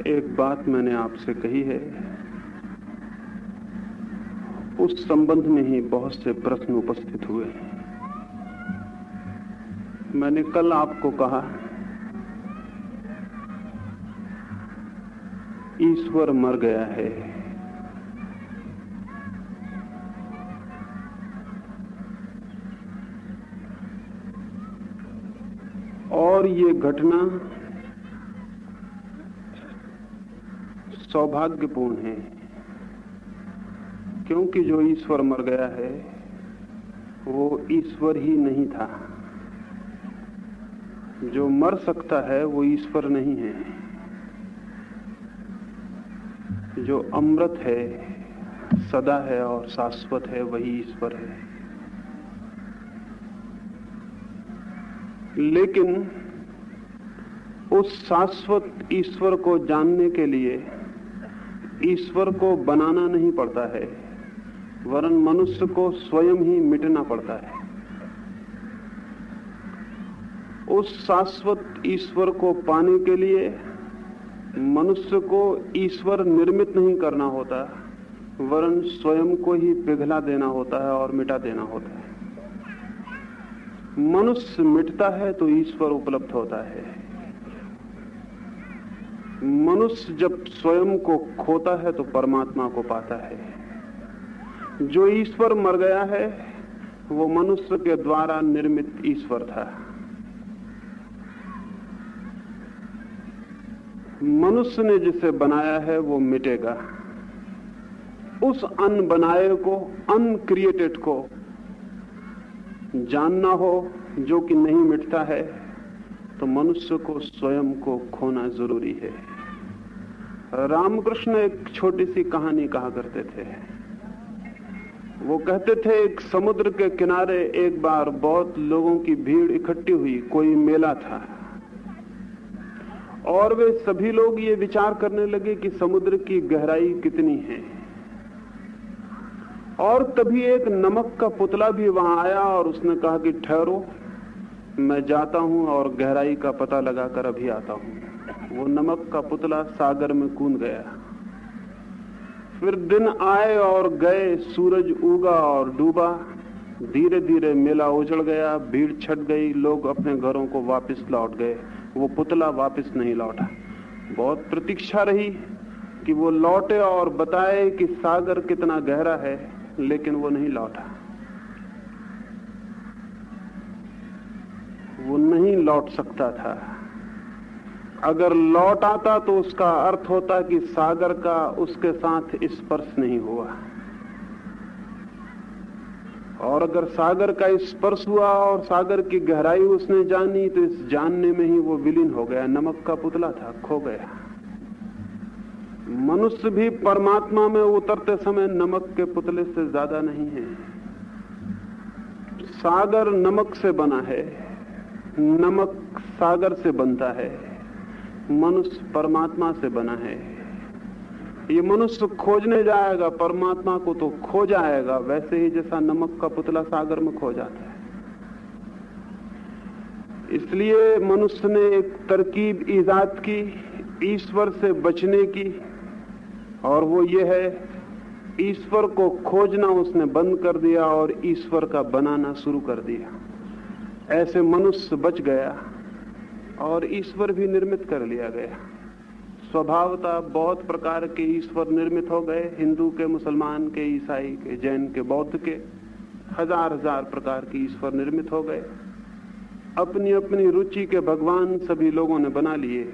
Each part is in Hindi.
एक बात मैंने आपसे कही है, उस संबंध में ही बहुत से प्रश्न उपस्थित हुए। मैंने कल आपको कहा, ईश्वर मर गया है। और ये घटना सौभाग्यपूर्ण है, क्योंकि जो ईश्वर मर गया है वो ईश्वर ही नहीं था। जो मर सकता है वो ईश्वर नहीं है। जो अमृत है, सदा है और शाश्वत है, वही ईश्वर है। लेकिन उस शाश्वत ईश्वर को जानने के लिए ईश्वर को बनाना नहीं पड़ता है, वरन मनुष्य को स्वयं ही मिटना पड़ता है। उस शाश्वत ईश्वर को पाने के लिए मनुष्य को ईश्वर निर्मित नहीं करना होता, वरन स्वयं को ही पिघला देना होता है और मिटा देना होता है। मनुष्य मिटता है तो ईश्वर उपलब्ध होता है। मनुष्य जब स्वयं को खोता है तो परमात्मा को पाता है। जो ईश्वर मर गया है वो मनुष्य के द्वारा निर्मित ईश्वर था। मनुष्य ने जिसे बनाया है वो मिटेगा। उस अनबनाए को, अनक्रिएटेड को जानना हो जो कि नहीं मिटता है, तो मनुष्य को स्वयं को खोना जरूरी है। रामकृष्ण एक छोटी सी कहानी कहा करते थे। वो कहते थे, एक समुद्र के किनारे एक बार बहुत लोगों की भीड़ इकट्ठी हुई। कोई मेला था और वे सभी लोग ये विचार करने लगे कि समुद्र की गहराई कितनी है। और तभी एक नमक का पुतला भी वहां आया और उसने कहा कि ठहरो, मैं जाता हूं और गहराई का पता लगाकर अभी आता हूं। वो नमक का पुतला सागर में कूद गया। फिर दिन आए और गए, सूरज उगा और डूबा। धीरे धीरे मेला उजड़ गया, भीड़ छट गई, लोग अपने घरों को वापस लौट गए। वो पुतला वापस नहीं लौटा। बहुत प्रतीक्षा रही कि वो लौटे और बताए कि सागर कितना गहरा है, लेकिन वो नहीं लौटा। वो नहीं लौट सकता था। अगर लौट आता तो उसका अर्थ होता कि सागर का उसके साथ स्पर्श नहीं हुआ, और अगर सागर का स्पर्श हुआ और सागर की गहराई उसने जानी तो इस जानने में ही वो विलीन हो गया। नमक का पुतला था, खो गया। मनुष्य भी परमात्मा में उतरते समय नमक के पुतले से ज्यादा नहीं है। सागर नमक से बना है, नमक सागर से बनता है, मनुष्य परमात्मा से बना है। ये मनुष्य खोजने जाएगा परमात्मा को तो खो जाएगा, वैसे ही जैसा नमक का पुतला सागर में खो जाता है। इसलिए मनुष्य ने एक तरकीब ईजाद की ईश्वर से बचने की, और वो ये है, ईश्वर को खोजना उसने बंद कर दिया और ईश्वर का बनाना शुरू कर दिया। ऐसे मनुष्य बच गया और ईश्वर भी निर्मित कर लिया गया। स्वभावतः बहुत प्रकार के ईश्वर निर्मित हो गए। हिंदू के, मुसलमान के, ईसाई के, जैन के, बौद्ध के, हजार हजार प्रकार के ईश्वर निर्मित हो गए। अपनी अपनी रुचि के भगवान सभी लोगों ने बना लिए।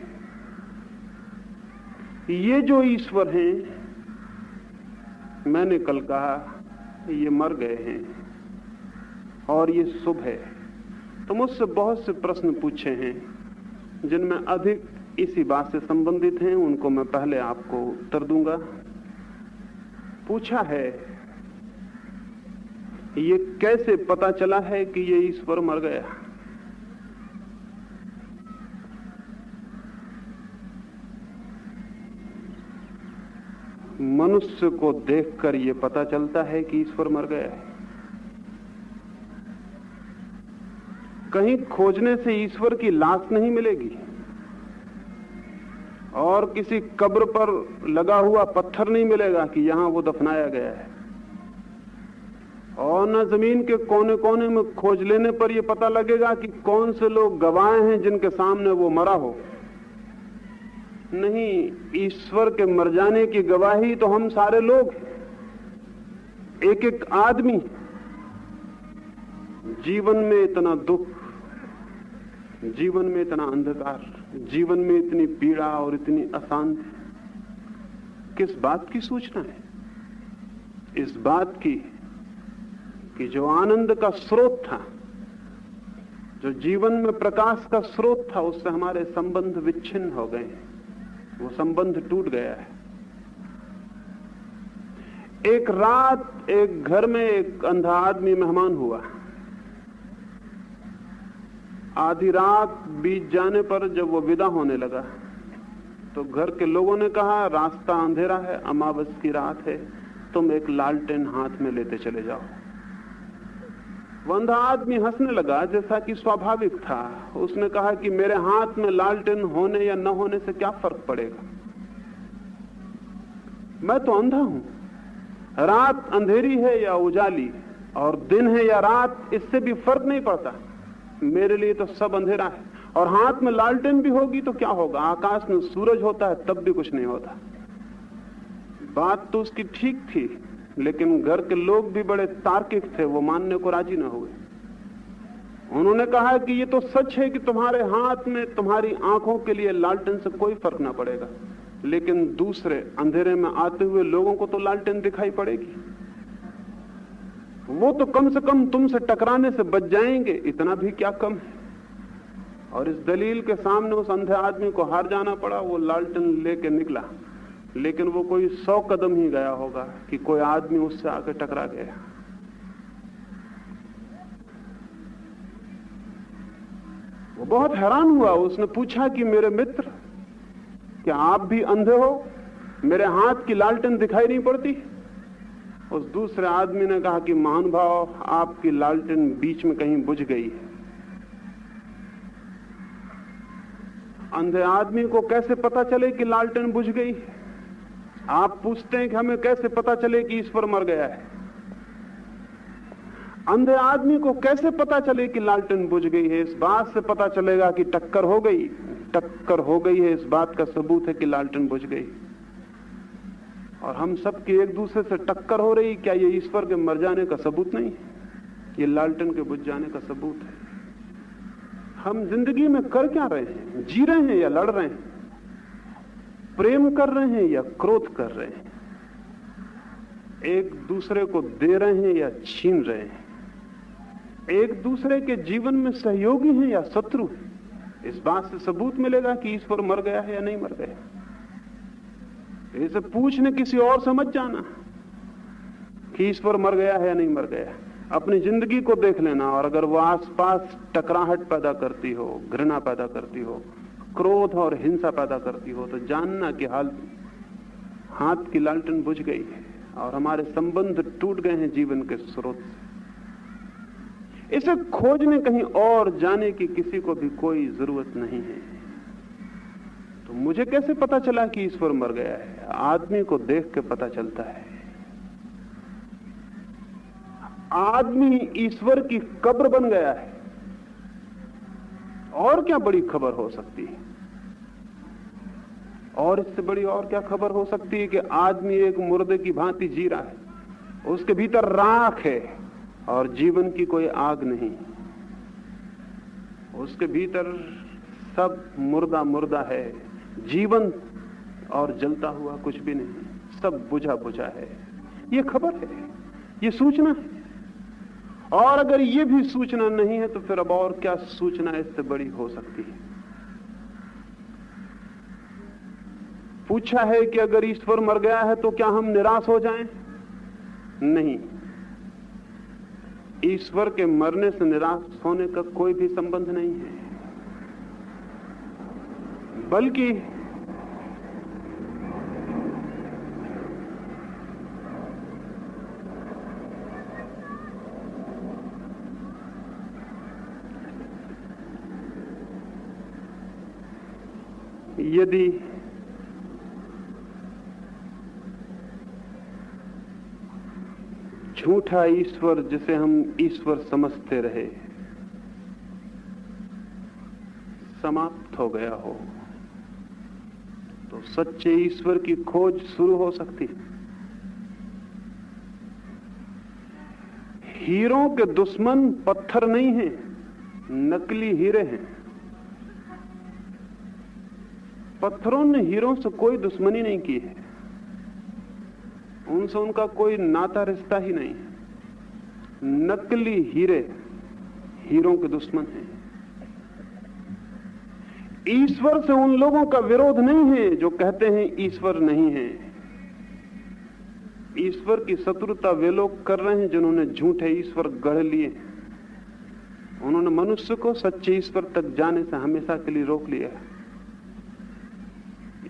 ये जो ईश्वर हैं, मैंने कल कहा, ये मर गए हैं और ये शुभ है। तो मुझसे बहुत से प्रश्न पूछे हैं जिनमें अधिक इसी बात से संबंधित हैं, उनको मैं पहले आपको उत्तर दूंगा। पूछा है, ये कैसे पता चला है कि ये ईश्वर मर गया? मनुष्य को देखकर ये पता चलता है कि ईश्वर मर गया है। कहीं खोजने से ईश्वर की लाश नहीं मिलेगी, और किसी कब्र पर लगा हुआ पत्थर नहीं मिलेगा कि यहां वो दफनाया गया है, और न जमीन के कोने कोने में खोज लेने पर यह पता लगेगा कि कौन से लोग गवाह हैं जिनके सामने वो मरा हो। नहीं, ईश्वर के मर जाने की गवाही तो हम सारे लोग, एक एक आदमी। जीवन में इतना दुख, जीवन में इतना अंधकार, जीवन में इतनी पीड़ा और इतनी अशांति, किस बात की सूचना है? इस बात की कि जो आनंद का स्रोत था, जो जीवन में प्रकाश का स्रोत था, उससे हमारे संबंध विच्छिन्न हो गए, वो संबंध टूट गया है। एक रात एक घर में एक अंधा आदमी मेहमान हुआ। आधी रात बीत जाने पर जब वो विदा होने लगा तो घर के लोगों ने कहा, रास्ता अंधेरा है, अमावस की रात है, तुम एक लालटेन हाथ में लेते चले जाओ। वो अंधा आदमी हंसने लगा, जैसा कि स्वाभाविक था। उसने कहा कि मेरे हाथ में लालटेन होने या न होने से क्या फर्क पड़ेगा, मैं तो अंधा हूं। रात अंधेरी है या उजाली, और दिन है या रात, इससे भी फर्क नहीं पड़ता, मेरे लिए तो सब अंधेरा है। और हाथ में लालटेन भी होगी तो क्या होगा, आकाश में सूरज होता है तब भी कुछ नहीं होता। बात तो उसकी ठीक थी, लेकिन घर के लोग भी बड़े तार्किक थे, वो मानने को राजी न हुए। उन्होंने कहा कि ये तो सच है कि तुम्हारे हाथ में, तुम्हारी आंखों के लिए लालटेन से कोई फर्क ना पड़ेगा, लेकिन दूसरे अंधेरे में आते हुए लोगों को तो लालटेन दिखाई पड़ेगी। वो तो कम से कम तुमसे टकराने से बच जाएंगे, इतना भी क्या कम है। और इस दलील के सामने उस अंधे आदमी को हार जाना पड़ा। वो लालटेन लेके निकला, लेकिन वो कोई 100 कदम ही गया होगा कि कोई आदमी उससे आके टकरा गया। वो बहुत हैरान हुआ। उसने पूछा कि मेरे मित्र, क्या आप भी अंधे हो? मेरे हाथ की लालटेन दिखाई नहीं पड़ती? उस दूसरे आदमी ने कहा कि महानुभाव, आपकी लालटेन बीच में कहीं बुझ गई है। अंधे आदमी को कैसे पता चले कि लालटेन बुझ गई? आप पूछते हैं कि हमें कैसे पता चले कि ईश्वर मर गया है? अंधे आदमी को कैसे पता चले कि लालटेन बुझ गई है? इस बात से पता चलेगा कि टक्कर हो गई। टक्कर हो गई है, इस बात का सबूत है कि लालटेन बुझ गई। और हम सबकी एक दूसरे से टक्कर हो रही, क्या ये ईश्वर के मर जाने का सबूत नहीं है? ये लालटेन के बुझ जाने का सबूत है। हम जिंदगी में कर क्या रहे हैं? जी रहे हैं या लड़ रहे हैं? प्रेम कर रहे हैं या क्रोध कर रहे हैं? एक दूसरे को दे रहे हैं या छीन रहे हैं? एक दूसरे के जीवन में सहयोगी हैं या शत्रु हैं? इस बात से सबूत मिलेगा कि ईश्वर मर गया है या नहीं मर गया। इसे पूछने किसी और से मत जाना कि ईश्वर मर गया है या नहीं मर गया। अपनी जिंदगी को देख लेना, और अगर वो आसपास टकराहट पैदा करती हो, घृणा पैदा करती हो, क्रोध और हिंसा पैदा करती हो, तो जानना कि हाथ की लालटेन बुझ गई है और हमारे संबंध टूट गए हैं जीवन के स्रोत से। इसे खोजने कहीं और जाने की किसी को भी कोई जरूरत नहीं है। तो मुझे कैसे पता चला कि ईश्वर मर गया है? आदमी को देख के पता चलता है। आदमी ईश्वर की कब्र बन गया है। और क्या बड़ी खबर हो सकती है? और इससे बड़ी और क्या खबर हो सकती है कि आदमी एक मुर्दे की भांति जी रहा है, उसके भीतर राख है और जीवन की कोई आग नहीं। उसके भीतर सब मुर्दा मुर्दा है, जीवन और जलता हुआ कुछ भी नहीं, सब बुझा बुझा है। ये खबर है, ये सूचना है। और अगर ये भी सूचना नहीं है तो फिर अब और क्या सूचना इससे बड़ी हो सकती है? पूछा है कि अगर ईश्वर मर गया है तो क्या हम निराश हो जाएं? नहीं, ईश्वर के मरने से निराश होने का कोई भी संबंध नहीं है, बल्कि यदि झूठा ईश्वर जिसे हम ईश्वर समझते रहे समाप्त हो गया हो तो सच्चे ईश्वर की खोज शुरू हो सकती है। हीरों के दुश्मन पत्थर नहीं हैं, नकली हीरे हैं। पत्थरों ने हीरों से कोई दुश्मनी नहीं की है, उनसे उनका कोई नाता रिश्ता ही नहीं है। नकली हीरे हीरों के दुश्मन हैं। ईश्वर से उन लोगों का विरोध नहीं है जो कहते हैं ईश्वर नहीं है। ईश्वर की शत्रुता वे लोग कर रहे हैं जिन्होंने झूठे ईश्वर गढ़ लिए। उन्होंने मनुष्य को सच्चे ईश्वर तक जाने से हमेशा के लिए रोक लिया।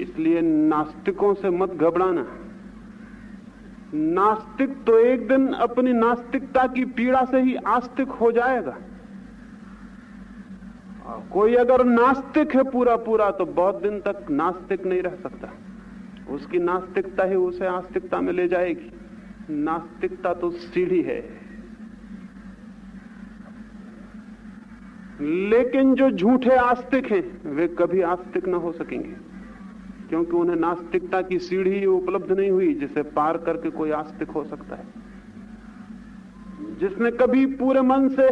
इसलिए नास्तिकों से मत घबराना। नास्तिक तो एक दिन अपनी नास्तिकता की पीड़ा से ही आस्तिक हो जाएगा। कोई अगर नास्तिक है पूरा पूरा तो बहुत दिन तक नास्तिक नहीं रह सकता। उसकी नास्तिकता ही उसे आस्तिकता में ले जाएगी। नास्तिकता तो सीढ़ी है। लेकिन जो झूठे आस्तिक हैं वे कभी आस्तिक ना हो सकेंगे, क्योंकि उन्हें नास्तिकता की सीढ़ी उपलब्ध नहीं हुई जिसे पार करके कोई आस्तिक हो सकता है। जिसने कभी पूरे मन से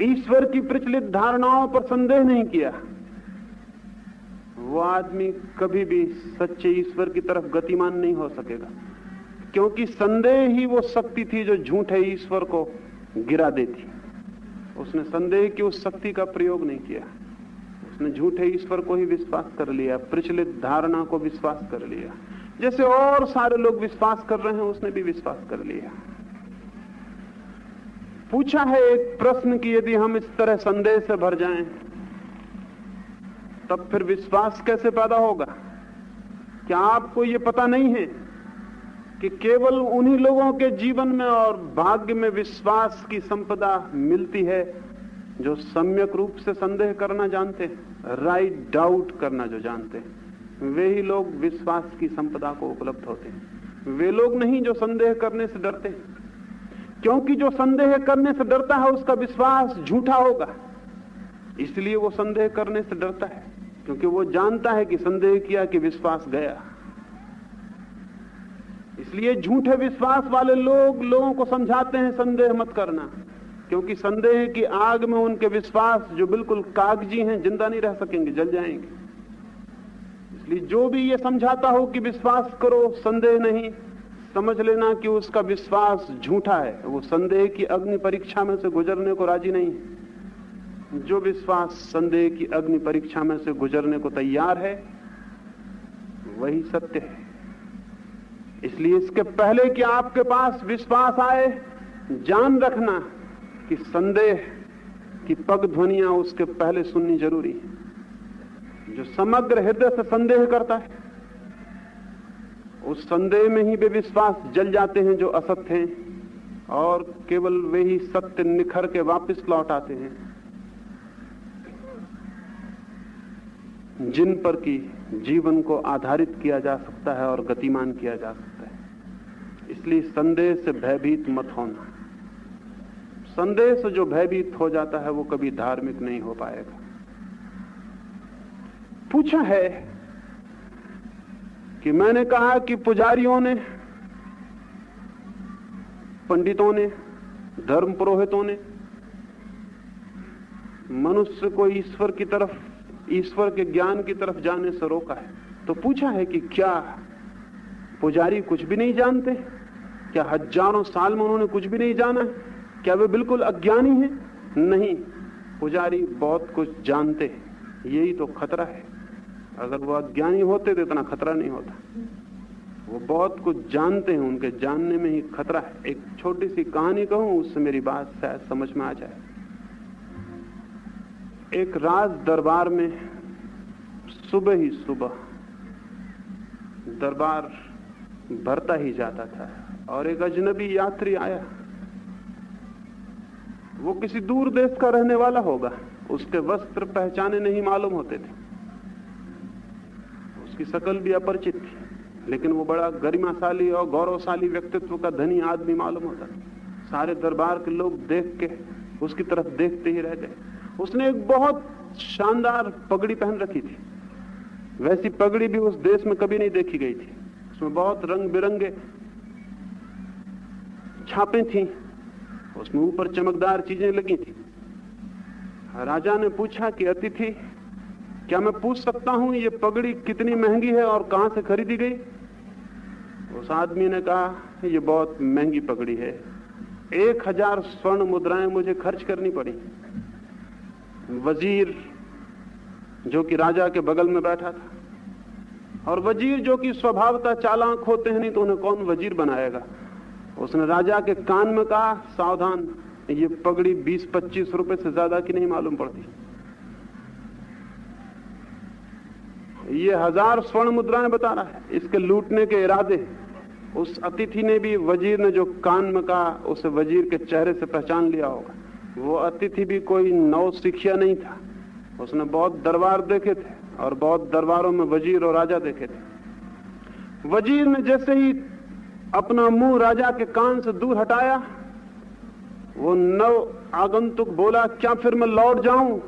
ईश्वर की प्रचलित धारणाओं पर संदेह नहीं किया, वो आदमी कभी भी सच्चे ईश्वर की तरफ गतिमान नहीं हो सकेगा, क्योंकि संदेह ही वो शक्ति थी जो झूठे ईश्वर को गिरा देती। उसने संदेह की उस शक्ति का प्रयोग नहीं किया। उसने झूठे ईश्वर को ही विश्वास कर लिया, प्रचलित धारणा को विश्वास कर लिया। जैसे और सारे लोग विश्वास कर रहे हैं उसने भी विश्वास कर लिया। पूछा है एक प्रश्न कि यदि हम इस तरह संदेह से भर जाएं तब फिर विश्वास कैसे पैदा होगा? क्या आपको यह पता नहीं है कि केवल उन्हीं लोगों के जीवन में और भाग्य में विश्वास की संपदा मिलती है जो सम्यक रूप से संदेह करना जानते हैं, राइट डाउट करना जो जानते हैं। वे ही लोग विश्वास की संपदा को उपलब्ध होते हैं। वे लोग नहीं जो संदेह करने से डरते हैं, क्योंकि जो संदेह करने से डरता है उसका विश्वास झूठा होगा। इसलिए वो संदेह करने से डरता है, क्योंकि वो जानता है कि संदेह किया कि विश्वास गया। इसलिए झूठे विश्वास वाले लोग लोगों को समझाते हैं संदेह मत करना, क्योंकि संदेह की आग में उनके विश्वास जो बिल्कुल कागजी हैं जिंदा नहीं रह सकेंगे, जल जाएंगे। इसलिए जो भी ये समझाता हो कि विश्वास करो संदेह नहीं, समझ लेना कि उसका विश्वास झूठा है। वो संदेह की अग्नि परीक्षा में से गुजरने को राजी नहीं है। जो विश्वास संदेह की अग्नि परीक्षा में से गुजरने को तैयार है वही सत्य है। इसलिए इसके पहले कि आपके पास विश्वास आए, जान रखना कि संदेह की पग ध्वनियां उसके पहले सुननी जरूरी है। जो समग्र हृदय से संदेह करता है उस संदेह में ही वे विश्वास जल जाते हैं जो असत्य हैं, और केवल वे ही सत्य निखर के वापस लौट आते हैं जिन पर कि जीवन को आधारित किया जा सकता है और गतिमान किया जा सकता है। इसलिए संदेह से भयभीत मत होना। संदेह से जो भयभीत हो जाता है वो कभी धार्मिक नहीं हो पाएगा। पूछा है कि मैंने कहा कि पुजारियों ने, पंडितों ने, धर्म पुरोहितों ने मनुष्य को ईश्वर की तरफ, ईश्वर के ज्ञान की तरफ जाने से रोका है। तो पूछा है कि क्या पुजारी कुछ भी नहीं जानते? क्या हजारों साल में उन्होंने कुछ भी नहीं जाना? क्या वे बिल्कुल अज्ञानी हैं? नहीं, पुजारी बहुत कुछ जानते हैं। यही तो खतरा है। अगर वो अज्ञानी होते तो इतना खतरा नहीं होता। वो बहुत कुछ जानते हैं, उनके जानने में ही खतरा है। एक छोटी सी कहानी कहूं, उससे मेरी बात शायद समझ में आ जाए। एक राज दरबार में सुबह ही सुबह दरबार भरता ही जाता था और एक अजनबी यात्री आया। वो किसी दूर देश का रहने वाला होगा, उसके वस्त्र पहचाने नहीं मालूम होते थे, उसकी शक्ल भी अपरिचित थी। लेकिन वो बड़ा गरिमाशाली और गौरवशाली व्यक्तित्व का धनी आदमी मालूम होता। सारे दरबार के लोग देख के उसकी तरफ देखते ही रह गए। उसने एक बहुत शानदार पगड़ी पहन रखी थी, वैसी पगड़ी भी उस देश में कभी नहीं देखी गई थी। उसमें बहुत रंग बिरंगे छापे थी, उसमें ऊपर चमकदार चीजें लगी थी। राजा ने पूछा कि अतिथि, क्या मैं पूछ सकता हूं ये पगड़ी कितनी महंगी है और कहां से खरीदी गई? उस आदमी ने कहा, ये बहुत महंगी पगड़ी है, 1000 स्वर्ण मुद्राएं मुझे खर्च करनी पड़ी। वजीर जो कि राजा के बगल में बैठा था, और वजीर जो कि स्वभावतः चालाक होते हैं, नहीं तो उन्हें कौन वजीर बनाएगा, उसने राजा के कान में कहा, सावधान, ये पगड़ी 20-25 रुपए से ज्यादा की नहीं मालूम पड़ती। ये 1000 स्वर्ण मुद्राएं बता रहा है, इसके लूटने के इरादे। उस अतिथि ने भी, वजीर ने जो कान में कहा, उसे वजीर के चेहरे से पहचान लिया होगा। वो अतिथि भी कोई नौसिखिया नहीं था, उसने बहुत दरबार देखे थे और बहुत दरबारों में वजीर और राजा देखे थे। वजीर ने जैसे ही अपना मुंह राजा के कान से दूर हटाया, वो नव आगंतुक बोला, क्या फिर मैं लौट जाऊं?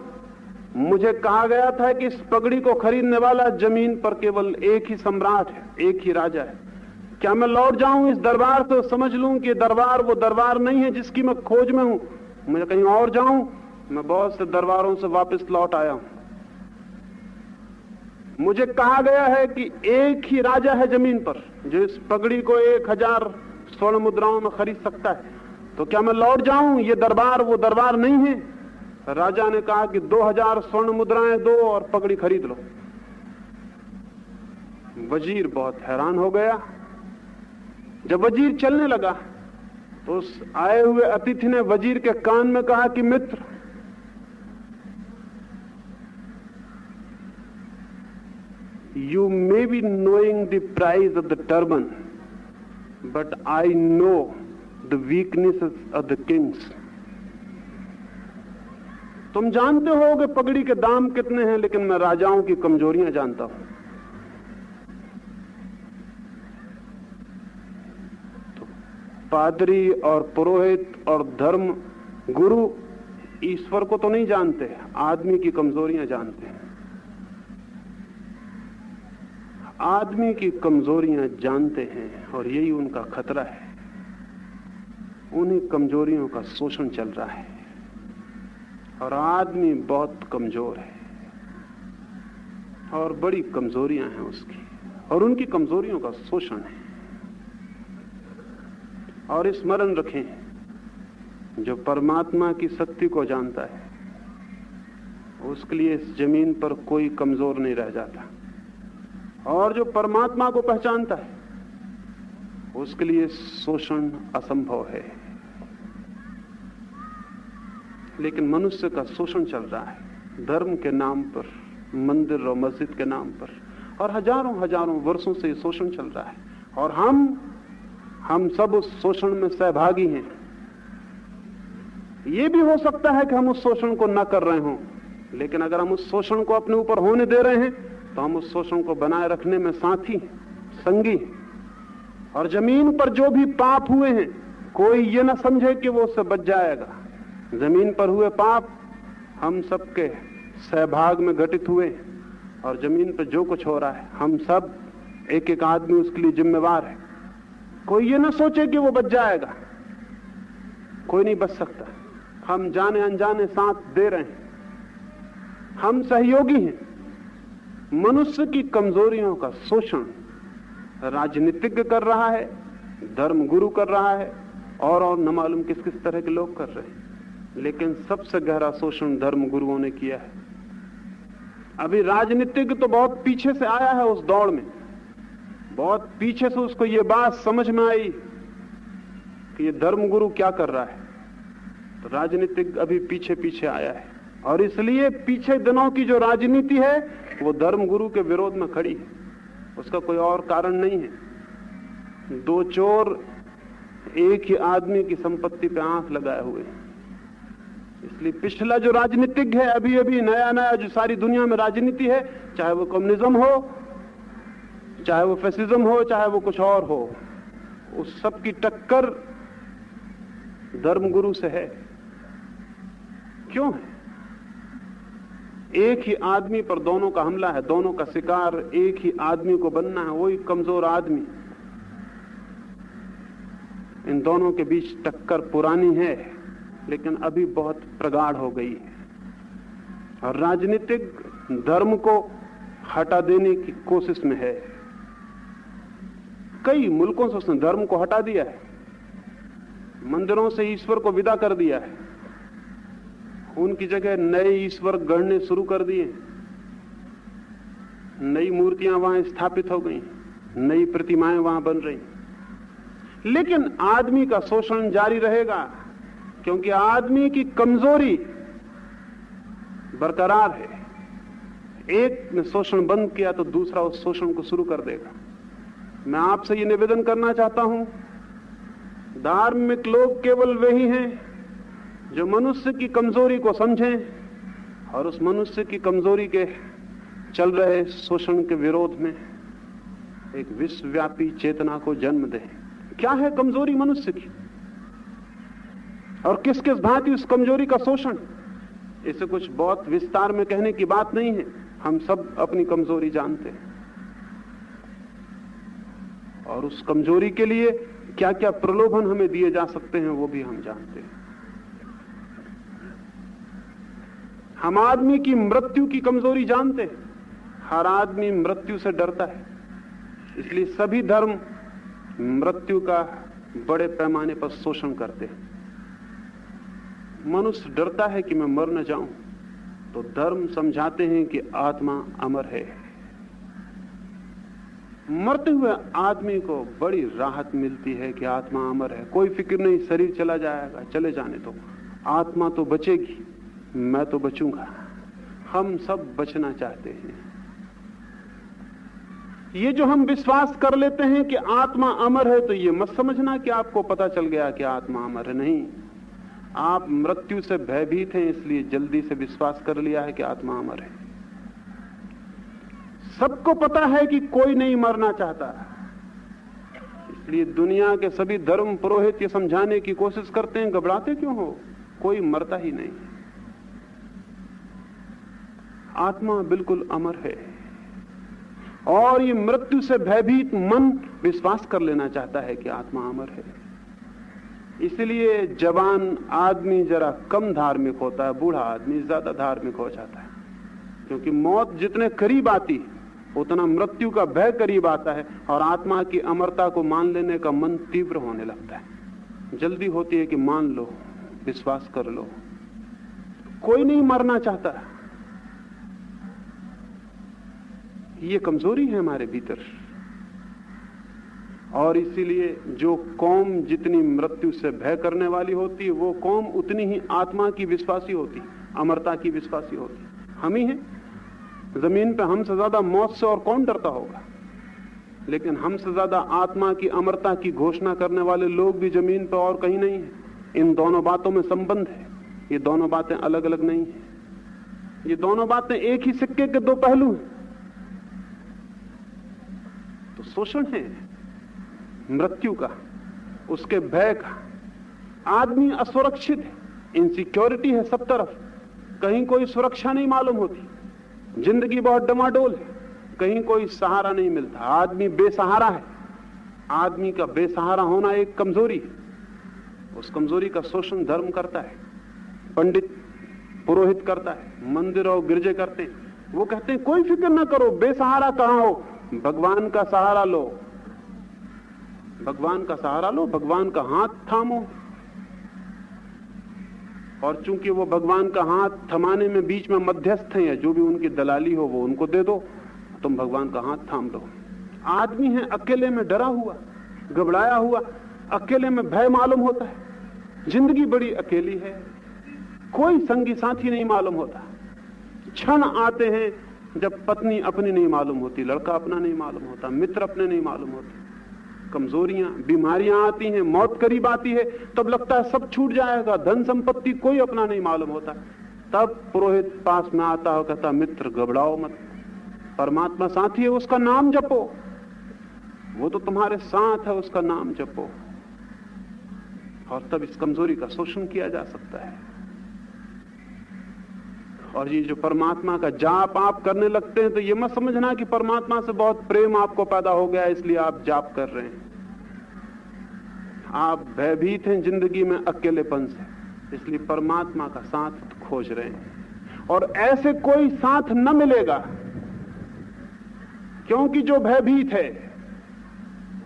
मुझे कहा गया था कि इस पगड़ी को खरीदने वाला जमीन पर केवल एक ही सम्राट है, एक ही राजा है। क्या मैं लौट जाऊं इस दरबार से, समझ लूं कि दरबार वो दरबार नहीं है जिसकी मैं खोज में हूं, मुझे कहीं और जाऊं? मैं बहुत से दरबारों से वापस लौट आया हूं। मुझे कहा गया है कि एक ही राजा है जमीन पर जो इस पगड़ी को 1000 स्वर्ण मुद्राओं में खरीद सकता है, तो क्या मैं लौट जाऊं? ये दरबार वो दरबार नहीं है। राजा ने कहा कि 2000 स्वर्ण मुद्राएं दो और पगड़ी खरीद लो। वजीर बहुत हैरान हो गया। जब वजीर चलने लगा तो उस आए हुए अतिथि ने वजीर के कान में कहा कि मित्र, you may be knowing the price of the turban, but I know the weaknesses of the kings. तुम जानते हो कि पगड़ी के दाम कितने हैं, लेकिन मैं राजाओं की कमजोरियां जानता हूं। तो पादरी और पुरोहित और धर्म गुरु ईश्वर को तो नहीं जानते, आदमी की कमजोरियां जानते हैं। आदमी की कमजोरियां जानते हैं और यही उनका खतरा है। उन्हीं कमजोरियों का शोषण चल रहा है और आदमी बहुत कमजोर है और बड़ी कमजोरियां हैं उसकी, और उनकी कमजोरियों का शोषण है। और स्मरण रखें, जो परमात्मा की शक्ति को जानता है उसके लिए इस जमीन पर कोई कमजोर नहीं रह जाता, और जो परमात्मा को पहचानता है उसके लिए शोषण असंभव है। लेकिन मनुष्य का शोषण चल रहा है धर्म के नाम पर, मंदिर और मस्जिद के नाम पर, और हजारों हजारों वर्षों से शोषण चल रहा है, और हम सब उस शोषण में सहभागी हैं। यह भी हो सकता है कि हम उस शोषण को न कर रहे हों, लेकिन अगर हम उस शोषण को अपने ऊपर होने दे रहे हैं तो हम उस शोषण को बनाए रखने में साथी, संगी। और जमीन पर जो भी पाप हुए हैं, कोई ये ना समझे कि वो उससे बच जाएगा। जमीन पर हुए पाप हम सबके सहभाग में घटित हुए, और जमीन पर जो कुछ हो रहा है हम सब एक एक आदमी उसके लिए जिम्मेवार है। कोई ये ना सोचे कि वो बच जाएगा, कोई नहीं बच सकता। हम जाने अनजाने साथ दे रहे हैं, हम सहयोगी हैं। मनुष्य की कमजोरियों का शोषण राजनीतिज्ञ कर रहा है, धर्म गुरु कर रहा है, और न मालूम किस किस तरह के लोग कर रहे हैं। लेकिन सबसे गहरा शोषण धर्म गुरुओं ने किया है। अभी राजनीतिज्ञ तो बहुत पीछे से आया है उस दौड़ में, बहुत पीछे से उसको ये बात समझ में आई कि ये धर्म गुरु क्या कर रहा है, तो राजनीतिज्ञ अभी पीछे पीछे आया है। और इसलिए पीछे दिनों की जो राजनीति है वो धर्म गुरु के विरोध में खड़ी है, उसका कोई और कारण नहीं है। दो चोर एक ही आदमी की संपत्ति पे आंख लगाए हुए हैं। इसलिए पिछला जो राजनीतिज्ञ है, अभी अभी नया नया जो सारी दुनिया में राजनीति है, चाहे वो कम्युनिज्म हो, चाहे वो फैसिज्म हो, चाहे वो कुछ और हो, उस सब की टक्कर धर्मगुरु से है। क्यों है? एक ही आदमी पर दोनों का हमला है, दोनों का शिकार एक ही आदमी को बनना है, वही कमजोर आदमी। इन दोनों के बीच टक्कर पुरानी है, लेकिन अभी बहुत प्रगाढ़ हो गई है। और राजनीतिक धर्म को हटा देने की कोशिश में है। कई मुल्कों से उसने धर्म को हटा दिया है, मंदिरों से ईश्वर को विदा कर दिया है, उनकी जगह नए ईश्वर गढ़ने शुरू कर दिए, नई मूर्तियां वहां स्थापित हो गई, नई प्रतिमाएं वहां बन रही। लेकिन आदमी का शोषण जारी रहेगा, क्योंकि आदमी की कमजोरी बरकरार है। एक ने शोषण बंद किया तो दूसरा उस शोषण को शुरू कर देगा। मैं आपसे ये निवेदन करना चाहता हूं, धार्मिक लोग केवल वही हैं जो मनुष्य की कमजोरी को समझें और उस मनुष्य की कमजोरी के चल रहे शोषण के विरोध में एक विश्वव्यापी चेतना को जन्म दें। क्या है कमजोरी मनुष्य की और किस किस भांति उस कमजोरी का शोषण? इसे कुछ बहुत विस्तार में कहने की बात नहीं है, हम सब अपनी कमजोरी जानते हैं और उस कमजोरी के लिए क्या क्या प्रलोभन हमें दिए जा सकते हैं वो भी हम जानते हैं। हम आदमी की मृत्यु की कमजोरी जानते हैं, हर आदमी मृत्यु से डरता है, इसलिए सभी धर्म मृत्यु का बड़े पैमाने पर शोषण करते हैं। मनुष्य डरता है कि मैं मर न जाऊं, तो धर्म समझाते हैं कि आत्मा अमर है। मरते हुए आदमी को बड़ी राहत मिलती है कि आत्मा अमर है, कोई फिक्र नहीं, शरीर चला जाएगा, चले जाने दो, आत्मा तो बचेगी, मैं तो बचूंगा। हम सब बचना चाहते हैं। ये जो हम विश्वास कर लेते हैं कि आत्मा अमर है, तो ये मत समझना कि आपको पता चल गया कि आत्मा अमर है। नहीं, आप मृत्यु से भयभीत हैं, इसलिए जल्दी से विश्वास कर लिया है कि आत्मा अमर है। सबको पता है कि कोई नहीं मरना चाहता, इसलिए दुनिया के सभी धर्म पुरोहित ये समझाने की कोशिश करते हैं, घबराते क्यों हो, कोई मरता ही नहीं, आत्मा बिल्कुल अमर है। और ये मृत्यु से भयभीत मन विश्वास कर लेना चाहता है कि आत्मा अमर है। इसलिए जवान आदमी जरा कम धार्मिक होता है, बूढ़ा आदमी ज्यादा धार्मिक हो जाता है, क्योंकि मौत जितने करीब आती उतना मृत्यु का भय करीब आता है और आत्मा की अमरता को मान लेने का मन तीव्र होने लगता है। जल्दी होती है कि मान लो, विश्वास कर लो। कोई नहीं मरना चाहता, ये कमजोरी है हमारे भीतर। और इसीलिए जो कौम जितनी मृत्यु से भय करने वाली होती है, वो कौम उतनी ही आत्मा की विश्वासी होती, अमरता की विश्वासी होती। हम ही हैं जमीन पे, हमसे ज्यादा मौत से और कौन डरता होगा, लेकिन हमसे ज्यादा आत्मा की अमरता की घोषणा करने वाले लोग भी जमीन पे और कहीं नहीं है। इन दोनों बातों में संबंध है, ये दोनों बातें अलग अलग नहीं है, ये दोनों बातें एक ही सिक्के के दो पहलू हैं। तो शोषण है मृत्यु का, उसके भय का, आदमी असुरक्षित है, इनसिक्योरिटी है सब तरफ, कहीं कोई सुरक्षा नहीं मालूम होती, जिंदगी बहुत डमाडोल है, कहीं कोई सहारा नहीं मिलता, आदमी बेसहारा है। आदमी का बेसहारा होना एक कमजोरी है, उस कमजोरी का शोषण धर्म करता है, पंडित पुरोहित करता है, मंदिर और गिरजे करते हैं। वो कहते हैं कोई फिक्र ना करो, बेसहारा कहां हो, भगवान का सहारा लो, भगवान का सहारा लो, भगवान का हाथ थामो। और चूंकि वो भगवान का हाथ थमाने में बीच में मध्यस्थ हैं, या जो भी उनकी दलाली हो वो उनको दे दो, तुम भगवान का हाथ थाम लो। आदमी है अकेले में डरा हुआ, घबराया हुआ, अकेले में भय मालूम होता है, जिंदगी बड़ी अकेली है, कोई संगी साथी नहीं मालूम होता। क्षण आते हैं जब पत्नी अपनी नहीं मालूम होती, लड़का अपना नहीं मालूम होता, मित्र अपने नहीं मालूम होते, कमजोरियां, बीमारियां आती हैं, मौत करीब आती है, तब लगता है सब छूट जाएगा, धन संपत्ति कोई अपना नहीं मालूम होता। तब पुरोहित पास में आता हो, कहता मित्र घबराओ मत, परमात्मा साथी है, उसका नाम जपो, वो तो तुम्हारे साथ है, उसका नाम जपो, और तब इस कमजोरी का शोषण किया जा सकता है। और ये जो परमात्मा का जाप आप करने लगते हैं, तो ये मत समझना कि परमात्मा से बहुत प्रेम आपको पैदा हो गया इसलिए आप जाप कर रहे हैं। आप भयभीत हैं जिंदगी में अकेलेपन से, इसलिए परमात्मा का साथ खोज रहे हैं। और ऐसे कोई साथ न मिलेगा, क्योंकि जो भयभीत है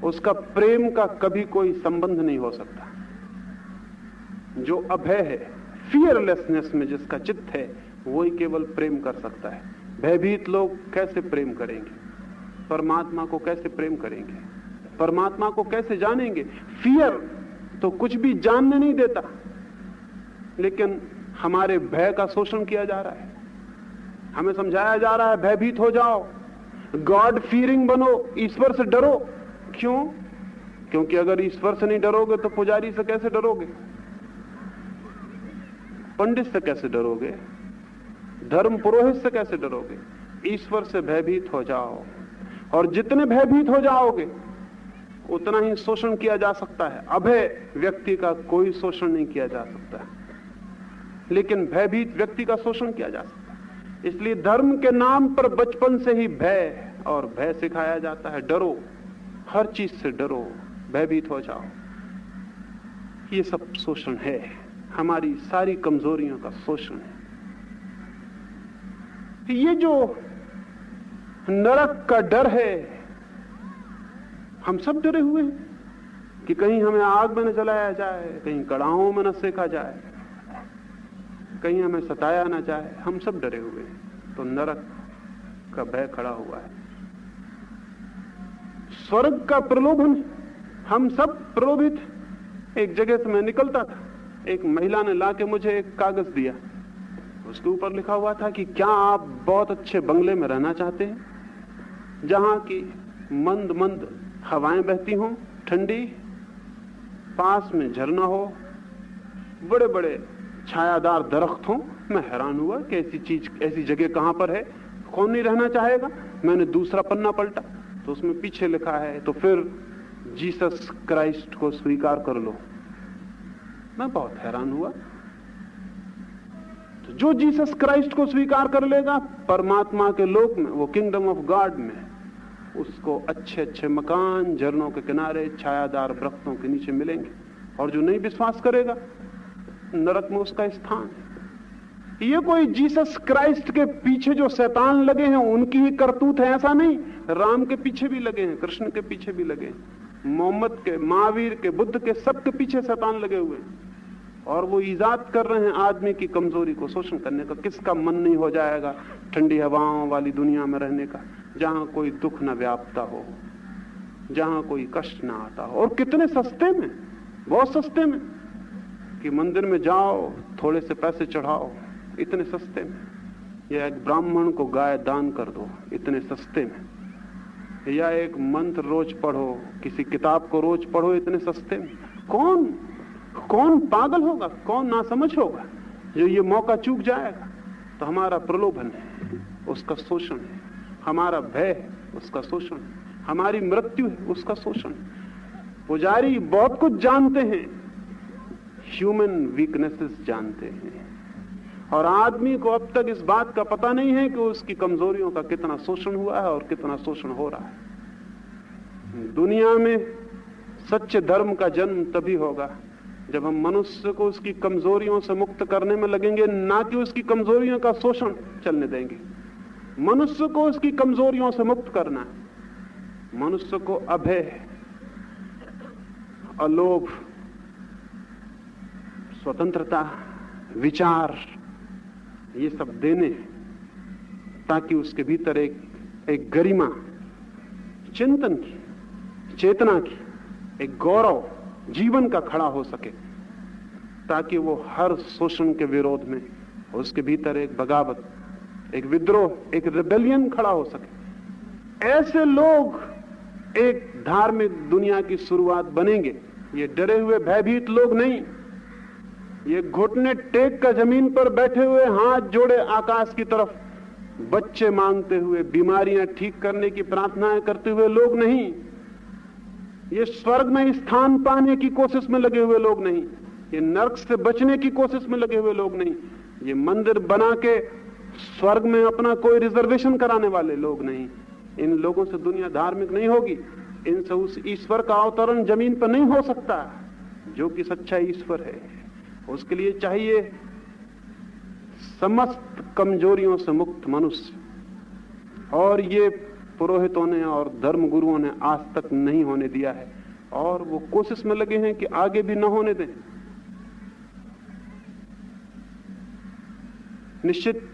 उसका प्रेम का कभी कोई संबंध नहीं हो सकता। जो अभय है, फियरलेसनेस में जिसका चित्त है, वही केवल प्रेम कर सकता है। भयभीत लोग कैसे प्रेम करेंगे? परमात्मा को कैसे प्रेम करेंगे? परमात्मा को कैसे जानेंगे? फियर तो कुछ भी जानने नहीं देता, लेकिन हमारे भय का शोषण किया जा रहा है। हमें समझाया जा रहा है भयभीत हो जाओ, गॉड फियरिंग बनो, ईश्वर से डरो। क्यों? क्योंकि अगर ईश्वर से नहीं डरोगे तो पुजारी से कैसे डरोगे? पंडित से कैसे डरोगे? धर्म पुरोहित से कैसे डरोगे? ईश्वर से भयभीत हो जाओ, और जितने भयभीत हो जाओगे उतना ही शोषण किया जा सकता है। अभय व्यक्ति का कोई शोषण नहीं किया जा सकता, लेकिन भयभीत व्यक्ति का शोषण किया जा सकता है। इसलिए धर्म के नाम पर बचपन से ही भय और भय सिखाया जाता है। डरो, हर चीज से डरो, भयभीत हो जाओ। ये सब शोषण है, हमारी सारी कमजोरियों का शोषण है। ये जो नरक का डर है, हम सब डरे हुए हैं कि कहीं हमें आग में न जलाया जाए, कहीं कड़ाहों में न सेका जाए, कहीं हमें सताया न जाए। हम सब डरे हुए हैं, तो नरक का भय खड़ा हुआ है। स्वर्ग का प्रलोभन, हम सब प्रलोभित। एक जगह से मैं निकलता था, एक महिला ने लाके मुझे एक कागज दिया, उसके ऊपर लिखा हुआ था कि क्या आप बहुत अच्छे बंगले में रहना चाहते हैं, जहां की मंद मंद हवाएं बहती हों, ठंडी, पास में झरना हो, बड़े बड़े छायादार दरख्त हों। मैं हैरान हुआ कि ऐसी चीज, ऐसी जगह कहां पर है, कौन नहीं रहना चाहेगा। मैंने दूसरा पन्ना पलटा तो उसमें पीछे लिखा है, तो फिर जीसस क्राइस्ट को स्वीकार कर लो। मैं बहुत हैरान हुआ। तो जो जीसस क्राइस्ट को स्वीकार कर लेगा, परमात्मा के लोक में, वो किंगडम ऑफ गॉड में, उसको अच्छे अच्छे मकान, झरनों के किनारे, छायादार वृक्षों के नीचे मिलेंगे। और जो नहीं विश्वास करेगा, नरक में उसका स्थान है। ये कोई जीसस क्राइस्ट के पीछे जो शैतान लगे हैं उनकी ही करतूत है, ऐसा नहीं। राम के पीछे भी लगे हैं, कृष्ण के पीछे भी लगे हैं, मोहम्मद के, महावीर के, बुद्ध के, सबके पीछे शैतान लगे हुए हैं। और वो ईजाद कर रहे हैं आदमी की कमजोरी को शोषण करने का। किसका मन नहीं हो जाएगा ठंडी हवाओं वाली दुनिया में रहने का, जहां कोई दुख न व्यापता हो, जहां कोई कष्ट ना आता हो। और कितने सस्ते में, बहुत सस्ते में, कि मंदिर में जाओ, थोड़े से पैसे चढ़ाओ, इतने सस्ते में। या एक ब्राह्मण को गाय दान कर दो, इतने सस्ते में। या एक मंत्र रोज पढ़ो, किसी किताब को रोज पढ़ो, इतने सस्ते में। कौन पागल होगा, कौन नासमझ होगा जो ये मौका चूक जाएगा? तो हमारा प्रलोभन है, उसका शोषण है। हमारा भय है, उसका शोषण है। हमारी मृत्यु है, उसका शोषण है। पुजारी बहुत कुछ जानते हैं, ह्यूमन वीकनेसेस जानते हैं। और आदमी को अब तक इस बात का पता नहीं है कि उसकी कमजोरियों का कितना शोषण हुआ है और कितना शोषण हो रहा है। दुनिया में सच्चे धर्म का जन्म तभी होगा जब हम मनुष्य को उसकी कमजोरियों से मुक्त करने में लगेंगे, ना कि उसकी कमजोरियों का शोषण चलने देंगे। मनुष्य को उसकी कमजोरियों से मुक्त करना है। मनुष्य को अभय, अलोभ, स्वतंत्रता, विचार, ये सब देने, ताकि उसके भीतर एक गरिमा, चिंतन की, चेतना की, एक गौरव जीवन का खड़ा हो सके, ताकि वो हर शोषण के विरोध में उसके भीतर एक बगावत, एक विद्रोह, एक रिबेलियन खड़ा हो सके। ऐसे लोग एक धार्मिक दुनिया की शुरुआत बनेंगे। ये डरे हुए भयभीत लोग नहीं, ये घुटने टेक कर जमीन पर बैठे हुए, हाथ जोड़े आकाश की तरफ, बच्चे मांगते हुए, बीमारियां ठीक करने की प्रार्थनाएं करते हुए लोग नहीं। ये स्वर्ग में स्थान पाने की कोशिश में लगे हुए लोग नहीं, ये नरक से बचने की कोशिश में लगे हुए लोग नहीं, ये मंदिर बना के स्वर्ग में अपना कोई रिजर्वेशन कराने वाले लोग नहीं। इन लोगों से दुनिया धार्मिक नहीं होगी, इनसे उस ईश्वर का अवतरण जमीन पर नहीं हो सकता जो कि सच्चा ईश्वर है। उसके लिए चाहिए समस्त कमजोरियों से मुक्त मनुष्य, और ये पुरोहितों ने और धर्म गुरुओं ने आज तक नहीं होने दिया है, और वो कोशिश में लगे हैं कि आगे भी न होने दें। निश्चित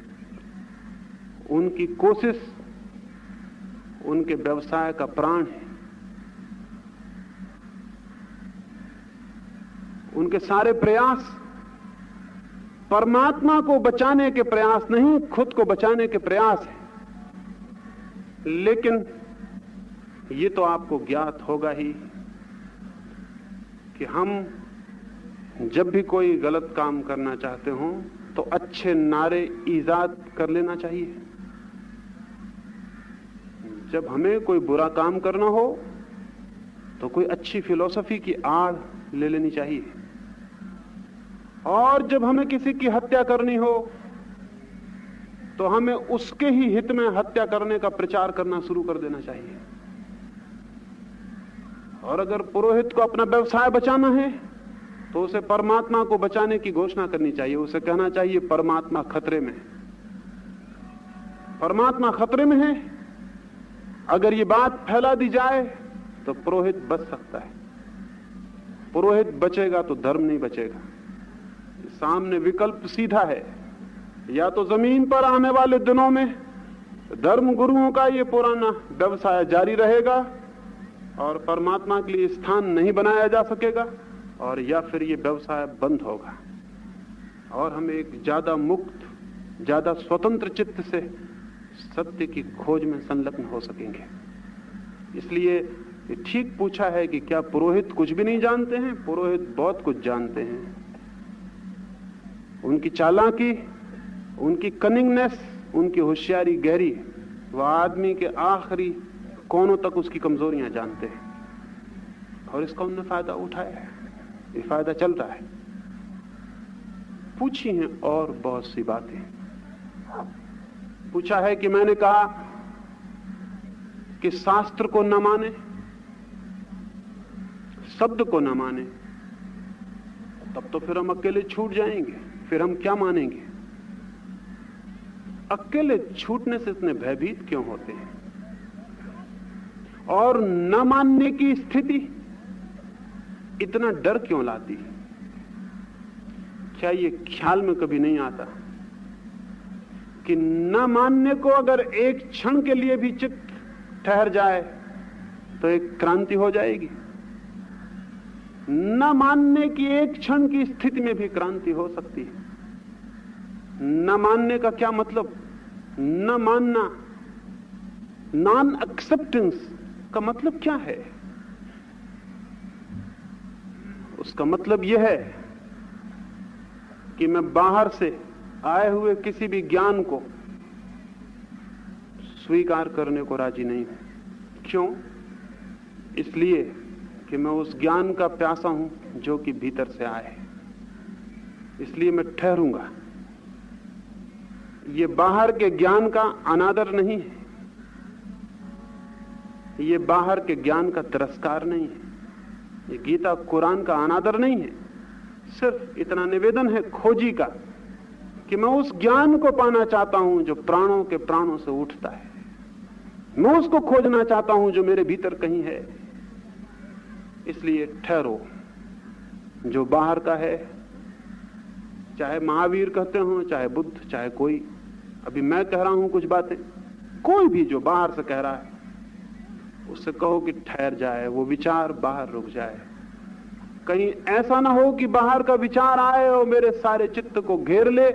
उनकी कोशिश उनके व्यवसाय का प्राण है, उनके सारे प्रयास परमात्मा को बचाने के प्रयास नहीं, खुद को बचाने के प्रयास है। लेकिन ये तो आपको ज्ञात होगा ही कि हम जब भी कोई गलत काम करना चाहते हो तो अच्छे नारे ईजाद कर लेना चाहिए। जब हमें कोई बुरा काम करना हो तो कोई अच्छी फिलॉसफी की आड़ ले लेनी चाहिए, और जब हमें किसी की हत्या करनी हो तो हमें उसके ही हित में हत्या करने का प्रचार करना शुरू कर देना चाहिए। और अगर पुरोहित को अपना व्यवसाय बचाना है तो उसे परमात्मा को बचाने की घोषणा करनी चाहिए। उसे कहना चाहिए परमात्मा खतरे में, परमात्मा खतरे में है। अगर ये बात फैला दी जाए तो पुरोहित बच सकता है। पुरोहित बचेगा तो धर्म नहीं बचेगा। सामने विकल्प सीधा है, या तो जमीन पर आने वाले दिनों में धर्म गुरुओं का ये पुराना व्यवसाय जारी रहेगा और परमात्मा के लिए स्थान नहीं बनाया जा सकेगा, और या फिर ये व्यवसाय बंद होगा और हम एक ज्यादा मुक्त, ज्यादा स्वतंत्र चित्त से सत्य की खोज में संलग्न हो सकेंगे। इसलिए ये ठीक पूछा है कि क्या पुरोहित कुछ भी नहीं जानते हैं? पुरोहित बहुत कुछ जानते हैं। उनकी चालाकी, उनकी कनिंगनेस, उनकी होशियारी गहरी है। वह आदमी के आखिरी कोनों तक उसकी कमजोरियां जानते हैं और इसका उन्होंने फायदा उठाया है। ये फायदा चल रहा है। पूछी हैं और बहुत सी बातें। पूछा है कि मैंने कहा कि शास्त्र को न माने, शब्द को न माने, तब तो फिर हम अकेले छूट जाएंगे। फिर हम क्या मानेंगे? अकेले छूटने से इतने भयभीत क्यों होते हैं? और न मानने की स्थिति इतना डर क्यों लाती है? क्या ये ख्याल में कभी नहीं आता कि न मानने को अगर एक क्षण के लिए भी चित्त ठहर जाए तो एक क्रांति हो जाएगी? न मानने की एक क्षण की स्थिति में भी क्रांति हो सकती है। न मानने का क्या मतलब? न मानना, नॉन एक्सेप्टेंस का मतलब क्या है? उसका मतलब यह है कि मैं बाहर से आए हुए किसी भी ज्ञान को स्वीकार करने को राजी नहीं हूं। क्यों? इसलिए कि मैं उस ज्ञान का प्यासा हूं जो कि भीतर से आए। इसलिए मैं ठहरूंगा। ये बाहर के ज्ञान का अनादर नहीं है, ये बाहर के ज्ञान का तिरस्कार नहीं है, ये गीता कुरान का अनादर नहीं है। सिर्फ इतना निवेदन है खोजी का कि मैं उस ज्ञान को पाना चाहता हूं जो प्राणों के प्राणों से उठता है। मैं उसको खोजना चाहता हूं जो मेरे भीतर कहीं है। इसलिए ठहरो। जो बाहर का है, चाहे महावीर कहते हो, चाहे बुद्ध, चाहे कोई, अभी मैं कह रहा हूं कुछ बातें, कोई भी जो बाहर से कह रहा है उससे कहो कि ठहर जाए, वो विचार बाहर रुक जाए। कहीं ऐसा ना हो कि बाहर का विचार आए और मेरे सारे चित्त को घेर ले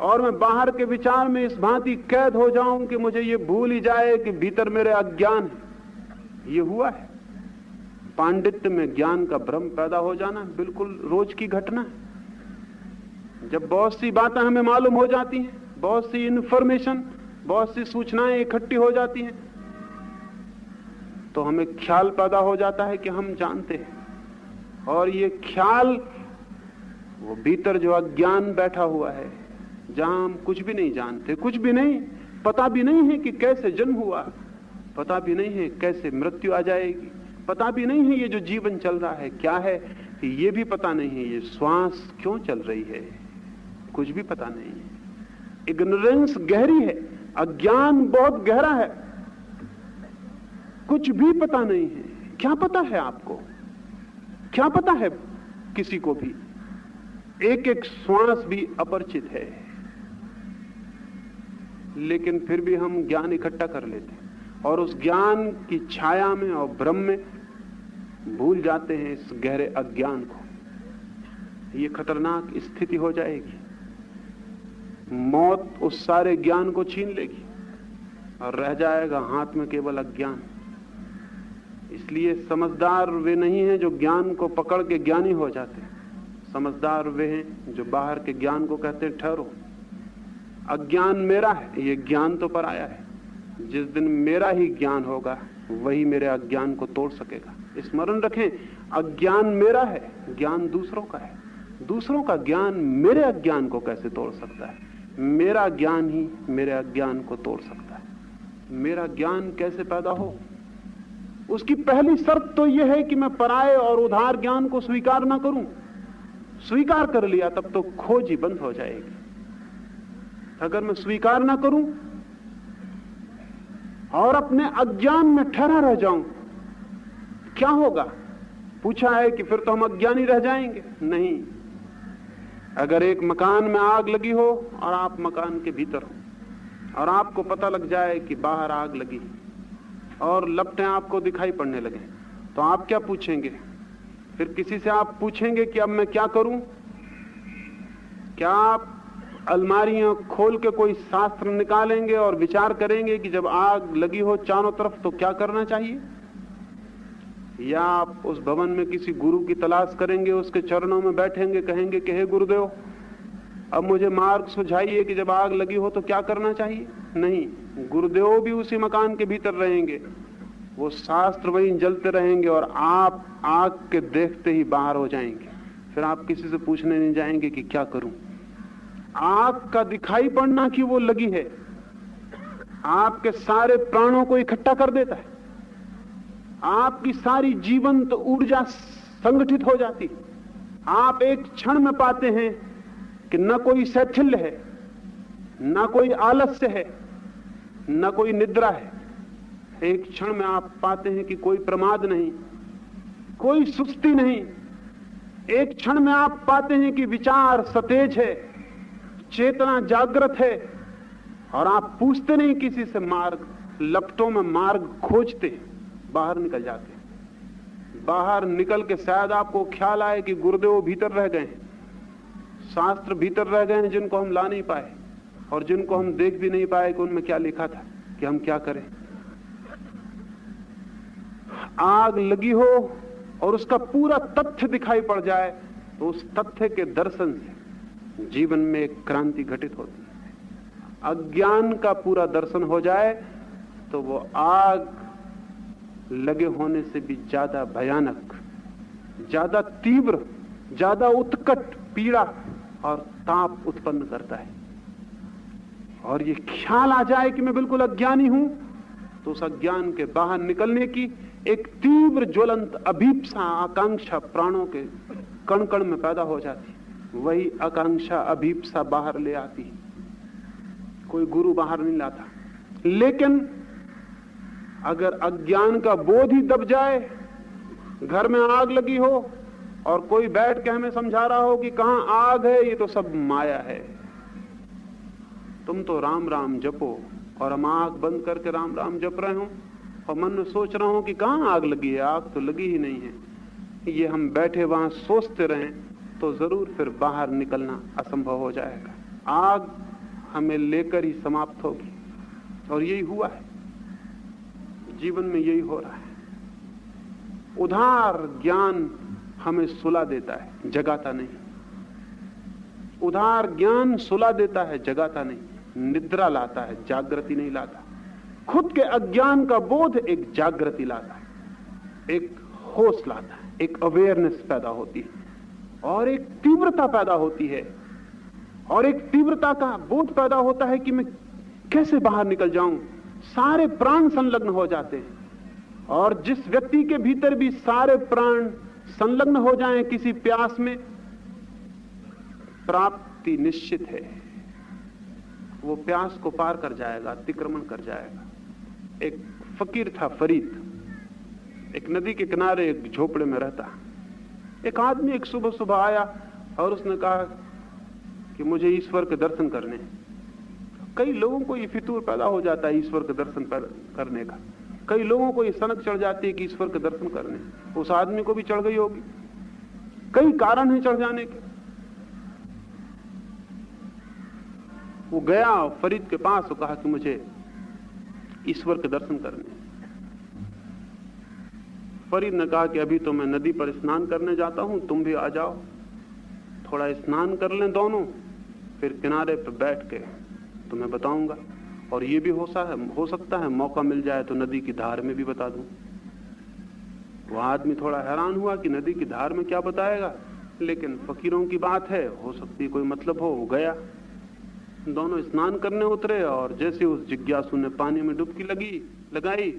और मैं बाहर के विचार में इस भांति कैद हो जाऊं कि मुझे ये भूल ही जाए कि भीतर मेरे अज्ञान है। ये हुआ है। पांडित्य में ज्ञान का भ्रम पैदा हो जाना बिल्कुल रोज की घटना है। जब बहुत सी बातें हमें मालूम हो जाती हैं, बहुत सी इंफॉर्मेशन, बहुत सी सूचनाएं इकट्ठी हो जाती हैं, तो हमें ख्याल पैदा हो जाता है कि हम जानते हैं, और ये ख्याल वो भीतर जो अज्ञान बैठा हुआ है, जहां हम कुछ भी नहीं जानते, कुछ भी नहीं, पता भी नहीं है कि कैसे जन्म हुआ, पता भी नहीं है कैसे मृत्यु आ जाएगी, पता भी नहीं है ये जो जीवन चल रहा है क्या है, ये भी पता नहीं है ये श्वास क्यों चल रही है, कुछ भी पता नहीं है। इग्नोरेंस गहरी है, अज्ञान बहुत गहरा है, कुछ भी पता नहीं है। क्या पता है आपको? क्या पता है किसी को भी? एक एक श्वास भी अपरिचित है, लेकिन फिर भी हम ज्ञान इकट्ठा कर लेते हैं और उस ज्ञान की छाया में और भ्रम में भूल जाते हैं इस गहरे अज्ञान को। ये खतरनाक स्थिति हो जाएगी। मौत उस सारे ज्ञान को छीन लेगी और रह जाएगा हाथ में केवल अज्ञान। इसलिए समझदार वे नहीं हैं जो ज्ञान को पकड़ के ज्ञानी हो जाते हैं, समझदार वे हैं जो बाहर के ज्ञान को कहते हैं ठहरो, अज्ञान मेरा है, ये ज्ञान तो पराया है। जिस दिन मेरा ही ज्ञान होगा वही मेरे अज्ञान को तोड़ सकेगा। स्मरण रखें, अज्ञान मेरा है, ज्ञान दूसरों का है। दूसरों का ज्ञान मेरे अज्ञान को कैसे तोड़ सकता है? मेरा ज्ञान ही मेरे अज्ञान को तोड़ सकता है। मेरा ज्ञान कैसे पैदा हो? उसकी पहली शर्त तो यह है कि मैं पराये और उधार ज्ञान को स्वीकार ना करूं। स्वीकार कर लिया तब तो खोज ही बंद हो जाएगी। अगर मैं स्वीकार ना करूं और अपने अज्ञान में ठहरा रह जाऊं, क्या होगा? पूछा है कि फिर तो हम अज्ञानी रह जाएंगे। नहीं, अगर एक मकान में आग लगी हो और आप मकान के भीतर हो और आपको पता लग जाए कि बाहर आग लगी और लपटें आपको दिखाई पड़ने लगे, तो आप क्या पूछेंगे? फिर किसी से आप पूछेंगे कि अब मैं क्या करूं? क्या आप अलमारियां खोल के कोई शास्त्र निकालेंगे और विचार करेंगे कि जब आग लगी हो चारों तरफ तो क्या करना चाहिए? या आप उस भवन में किसी गुरु की तलाश करेंगे, उसके चरणों में बैठेंगे, कहेंगे कि हे गुरुदेव, अब मुझे मार्ग सुझाइए कि जब आग लगी हो तो क्या करना चाहिए? नहीं, गुरुदेव भी उसी मकान के भीतर रहेंगे, वो शास्त्र वहीं जलते रहेंगे और आप आग के देखते ही बाहर हो जाएंगे। फिर आप किसी से पूछने नहीं जाएंगे कि क्या करूं। आग का दिखाई पड़ना कि वो लगी है आपके सारे प्राणों को इकट्ठा कर देता है। आपकी सारी जीवंत ऊर्जा संगठित हो जाती। आप एक क्षण में पाते हैं कि न कोई शैथिल्य है, न कोई आलस्य है, न कोई निद्रा है। एक क्षण में आप पाते हैं कि कोई प्रमाद नहीं, कोई सुस्ती नहीं। एक क्षण में आप पाते हैं कि विचार सतेज है, चेतना जागृत है, और आप पूछते नहीं किसी से मार्ग, लपटों में मार्ग खोजते, बाहर निकल जाते। बाहर निकल के शायद आपको ख्याल आए कि गुरुदेव भीतर रह गए, शास्त्र भीतर रह गए हैं जिनको हम ला नहीं पाए और जिनको हम देख भी नहीं पाए कि उनमें क्या लिखा था, कि हम क्या करें। आग लगी हो और उसका पूरा तथ्य दिखाई पड़ जाए तो उस तथ्य के दर्शन से जीवन में एक क्रांति घटित होती है। अज्ञान का पूरा दर्शन हो जाए तो वो आग लगे होने से भी ज्यादा भयानक, ज्यादा तीव्र, ज्यादा उत्कट पीड़ा और ताप उत्पन्न करता है। और ये ख्याल आ जाए कि मैं बिल्कुल अज्ञानी हूं, तो उस अज्ञान के बाहर निकलने की एक तीव्र ज्वलंत अभीप्सा, आकांक्षा प्राणों के कण कण में पैदा हो जाती। वही आकांक्षा अभीप्सा बाहर ले आती। कोई गुरु बाहर नहीं लाता। लेकिन अगर अज्ञान का बोध ही दब जाए, घर में आग लगी हो और कोई बैठ के हमें समझा रहा हो कि कहां आग है, ये तो सब माया है, तुम तो राम राम जपो, और हम आंख बंद करके राम राम जप रहे हो और मन में सोच रहा हूं कि कहां आग लगी है, आग तो लगी ही नहीं है। ये हम बैठे वहां सोचते रहें तो जरूर फिर बाहर निकलना असंभव हो जाएगा। आग हमें लेकर ही समाप्त होगी। और यही हुआ है, जीवन में यही हो रहा है। उधार ज्ञान हमें सुला देता है, जगाता नहीं। उधार ज्ञान सुला देता है, जगाता नहीं। निद्रा लाता है, जागृति नहीं लाता। खुद के अज्ञान का बोध एक जागृति लाता है। एक होश लाता है, एक अवेयरनेस पैदा होती है और एक तीव्रता पैदा होती है और एक तीव्रता का बोध पैदा होता है कि मैं कैसे बाहर निकल जाऊं। सारे प्राण संलग्न हो जाते हैं और जिस व्यक्ति के भीतर भी सारे प्राण संलग्न हो जाएं किसी प्यास में, प्राप्ति निश्चित है। वो प्यास को पार कर जाएगा, अतिक्रमण कर जाएगा। एक फकीर था फरीद, एक नदी के किनारे एक झोपड़े में रहता। एक आदमी एक सुबह सुबह आया और उसने कहा कि मुझे ईश्वर के दर्शन करने। कई लोगों को ये फितूर पैदा हो जाता है ईश्वर के दर्शन करने का। कई लोगों को ये सनक चढ़ जाती है कि ईश्वर के दर्शन करने। उस आदमी को भी चढ़ गई होगी, कई कारण हैं चढ़ जाने के। वो गया फरीद के पास और कहा कि मुझे ईश्वर के दर्शन करने। फरीद ने कहा कि अभी तो मैं नदी पर स्नान करने जाता हूं, तुम भी आ जाओ, थोड़ा स्नान कर लें दोनों, फिर किनारे पर बैठ के तुम्हें बताऊंगा। और ये भी हो सकता है मौका मिल जाए तो नदी की धार में भी बता दूं। वो आदमी थोड़ा हैरान हुआ कि नदी की धार में क्या बताएगा, लेकिन फकीरों की बात है, हो सकती है कोई मतलब हो। वो गया, दोनों स्नान करने उतरे और जैसे उस जिज्ञासु ने पानी में डुबकी लगाई,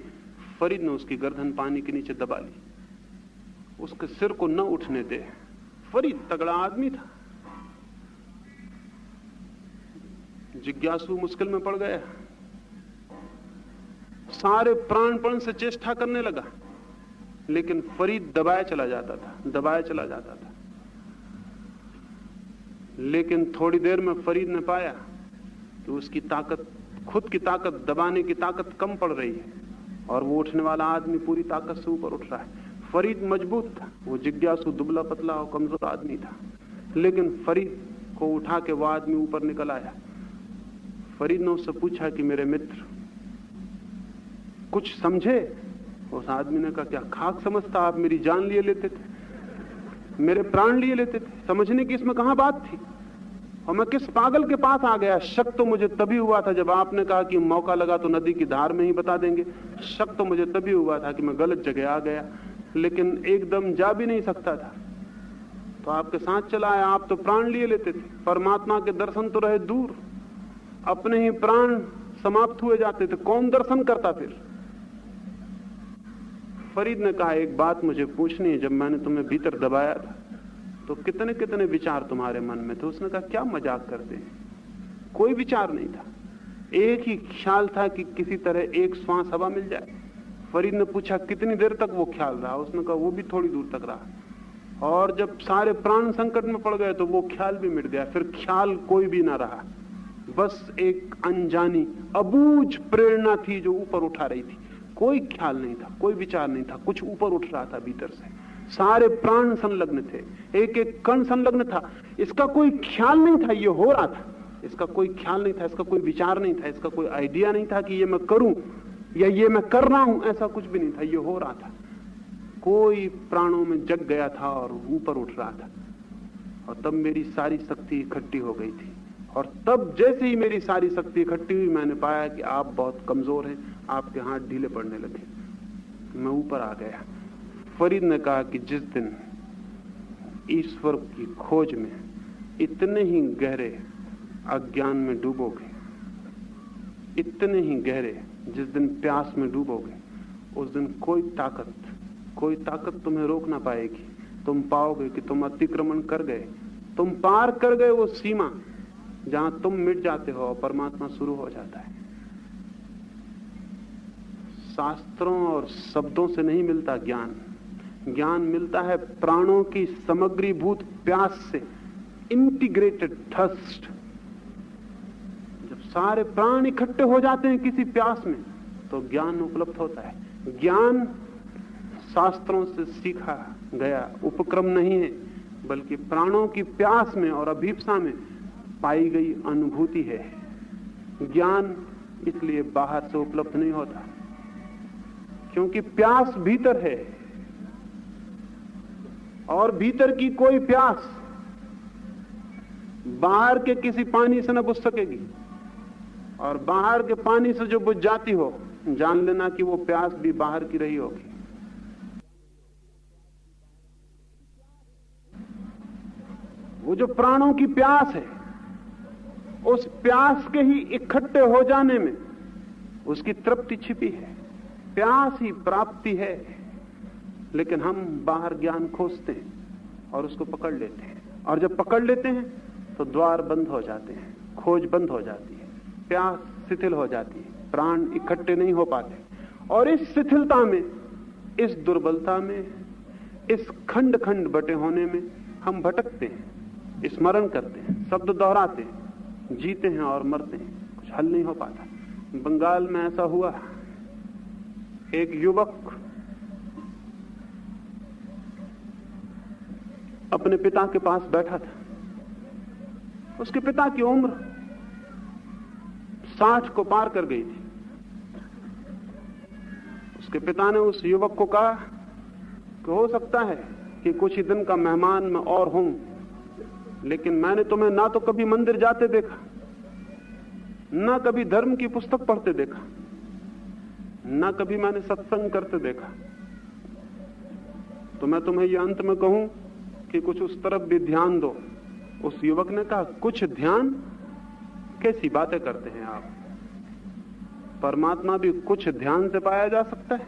फरीद ने उसकी गर्दन पानी के नीचे दबा ली, उसके सिर को न उठने दे। फरीद तगड़ा आदमी था, जिज्ञासु मुश्किल में पड़ गया, सारे प्राणपण से चेष्टा करने लगा, लेकिन फरीद दबाया चला जाता था। लेकिन थोड़ी देर में फरीद ने पाया कि उसकी ताकत, खुद की ताकत, दबाने की ताकत कम पड़ रही है और वो उठने वाला आदमी पूरी ताकत से ऊपर उठ रहा है। फरीद मजबूत था, वो जिज्ञासु दुबला पतला और कमजोर आदमी था, लेकिन फरीद को उठा के वो आदमी ऊपर निकल आया। फरीद ने उससे पूछा कि मेरे मित्र कुछ समझे? उस आदमी ने कहा क्या खाक समझता, आप मेरी जान लिए लेते थे, मेरे प्राण लिए लेते थे, समझने की इसमें कहां बात थी। और मैं किस पागल के पास आ गया। शक तो मुझे तभी हुआ था जब आपने कहा कि मौका लगा तो नदी की धार में ही बता देंगे। शक तो मुझे तभी हुआ था कि मैं गलत जगह आ गया, लेकिन एकदम जा भी नहीं सकता था तो आपके साथ चला आया। आप तो प्राण लिए लेते थे, परमात्मा के दर्शन तो रहे दूर, अपने ही प्राण समाप्त हुए जाते थे, कौन दर्शन करता फिर। फरीद ने कहा एक बात मुझे पूछनी है, जब मैंने तुम्हें भीतर दबाया था तो कितने कितने विचार तुम्हारे मन में थे? उसने कहा क्या मजाक करते हैं, कोई विचार नहीं था, एक ही ख्याल था कि किसी तरह एक श्वास हवा मिल जाए। फरीद ने पूछा कितनी देर तक वो ख्याल रहा? उसने कहा वो भी थोड़ी दूर तक रहा, और जब सारे प्राण संकट में पड़ गए तो वो ख्याल भी मिट गया, फिर ख्याल कोई भी ना रहा, बस एक अनजानी अबूझ प्रेरणा थी जो ऊपर उठा रही थी। कोई ख्याल नहीं था, कोई विचार नहीं था, कुछ ऊपर उठ रहा था भीतर से। सारे प्राण संलग्न थे, एक एक कण संलग्न था, इसका कोई ख्याल नहीं था, ये हो रहा था, इसका कोई ख्याल नहीं था, इसका कोई विचार नहीं था, इसका कोई आइडिया नहीं था कि ये मैं करूं या ये मैं कर रहा हूं, ऐसा कुछ भी नहीं था, ये हो रहा था। कोई प्राणों में जग गया था और ऊपर उठ रहा था। और तब मेरी सारी शक्ति इकट्ठी हो गई थी, और तब जैसे ही मेरी सारी शक्ति इकट्ठी हुई मैंने पाया कि आप बहुत कमजोर हैं, आपके हाथ ढीले पड़ने लगे, मैं ऊपर आ गया। फरीद ने कहा कि जिस दिन ईश्वर की खोज में इतने ही गहरे अज्ञान में डूबोगे, इतने ही गहरे जिस दिन प्यास में डूबोगे, उस दिन कोई ताकत तुम्हें रोक ना पाएगी। तुम पाओगे कि तुम अतिक्रमण कर गए, तुम पार कर गए वो सीमा जहां तुम मिट जाते हो और परमात्मा शुरू हो जाता है। शास्त्रों और शब्दों से नहीं मिलता ज्ञान, ज्ञान मिलता है प्राणों की समग्रीभूत प्यास से, इंटीग्रेटेड थर्स्ट। जब सारे प्राण इकट्ठे हो जाते हैं किसी प्यास में तो ज्ञान उपलब्ध होता है। ज्ञान शास्त्रों से सीखा गया उपक्रम नहीं है, बल्कि प्राणों की प्यास में और अभीप्सा में पाई गई अनुभूति है। ज्ञान इसलिए बाहर से उपलब्ध नहीं होता, क्योंकि प्यास भीतर है, और भीतर की कोई प्यास बाहर के किसी पानी से न बुझ सकेगी, और बाहर के पानी से जो बुझ जाती हो, जान लेना कि वो प्यास भी बाहर की रही होगी। वो जो प्राणों की प्यास है, उस प्यास के ही इकट्ठे हो जाने में उसकी तृप्ति छिपी है। प्यास ही प्राप्ति है। लेकिन हम बाहर ज्ञान खोजते हैं और उसको पकड़ लेते हैं, और जब पकड़ लेते हैं तो द्वार बंद हो जाते हैं, खोज बंद हो जाती है, प्यास शिथिल हो जाती है, प्राण इकट्ठे नहीं हो पाते। और इस शिथिलता में, इस दुर्बलता में, इस खंड खंड बटे होने में हम भटकते हैं, स्मरण करते हैं, शब्द दोहराते हैं, जीते हैं और मरते हैं, कुछ हल नहीं हो पाता। बंगाल में ऐसा हुआ, एक युवक अपने पिता के पास बैठा था। उसके पिता की उम्र 60 को पार कर गई थी। उसके पिता ने उस युवक को कहा कि हो सकता है कि कुछ ही दिन का मेहमान मैं और हूं, लेकिन मैंने तुम्हें ना तो कभी मंदिर जाते देखा, ना कभी धर्म की पुस्तक पढ़ते देखा, ना कभी मैंने सत्संग करते देखा। तो मैं तुम्हें यह अंत में कहूं कि कुछ उस तरफ भी ध्यान दो। उस युवक ने कहा, कुछ ध्यान? कैसी बातें करते हैं आप? परमात्मा भी कुछ ध्यान से पाया जा सकता है?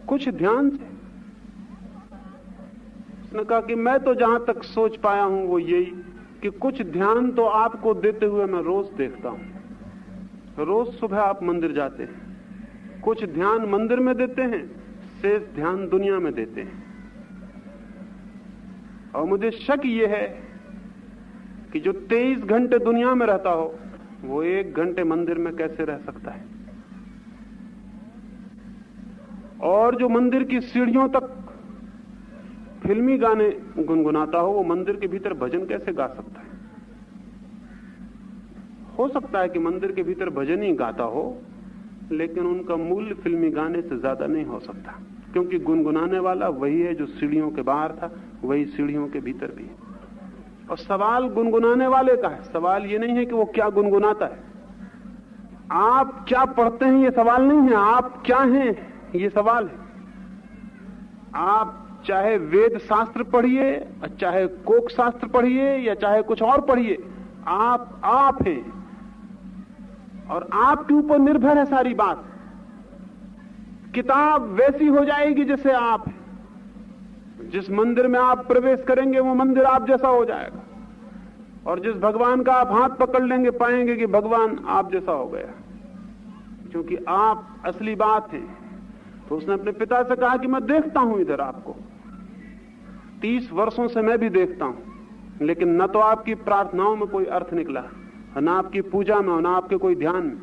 कुछ ध्यान से? उसने कहा कि मैं तो जहां तक सोच पाया हूं वो यही कि कुछ ध्यान तो आपको देते हुए मैं रोज देखता हूं। रोज सुबह आप मंदिर जाते हैं, कुछ ध्यान मंदिर में देते हैं, शेष ध्यान दुनिया में देते हैं। और मुझे शक ये है कि जो 23 घंटे दुनिया में रहता हो वो 1 घंटे मंदिर में कैसे रह सकता है। और जो मंदिर की सीढ़ियों तक फिल्मी गाने गुनगुनाता हो वो मंदिर के भीतर भजन कैसे गा सकता है? हो सकता है कि मंदिर के भीतर भजन ही गाता हो, लेकिन उनका मूल्य फिल्मी गाने से ज्यादा नहीं हो सकता, क्योंकि गुनगुनाने वाला वही है जो सीढ़ियों के बाहर था, वही सीढ़ियों के भीतर भी है। और सवाल गुनगुनाने वाले का है, सवाल ये नहीं है कि वो क्या गुनगुनाता है। आप क्या पढ़ते हैं ये सवाल नहीं है, आप क्या हैं ये सवाल है। आप चाहे वेद शास्त्र पढ़िए, चाहे कोक शास्त्र पढ़िए, या चाहे कुछ और पढ़िए, आप हैं, और आपके ऊपर निर्भर है सारी बात। किताब वैसी हो जाएगी जैसे आप हैं। जिस मंदिर में आप प्रवेश करेंगे वो मंदिर आप जैसा हो जाएगा, और जिस भगवान का आप हाथ पकड़ लेंगे पाएंगे कि भगवान आप जैसा हो गया, क्योंकि आप असली बात है। तो उसने अपने पिता से कहा कि मैं देखता हूं इधर आपको, 30 वर्षों से मैं भी देखता हूं, लेकिन न तो आपकी प्रार्थनाओं में कोई अर्थ निकला, न आपकी पूजा में, न आपके कोई ध्यान में।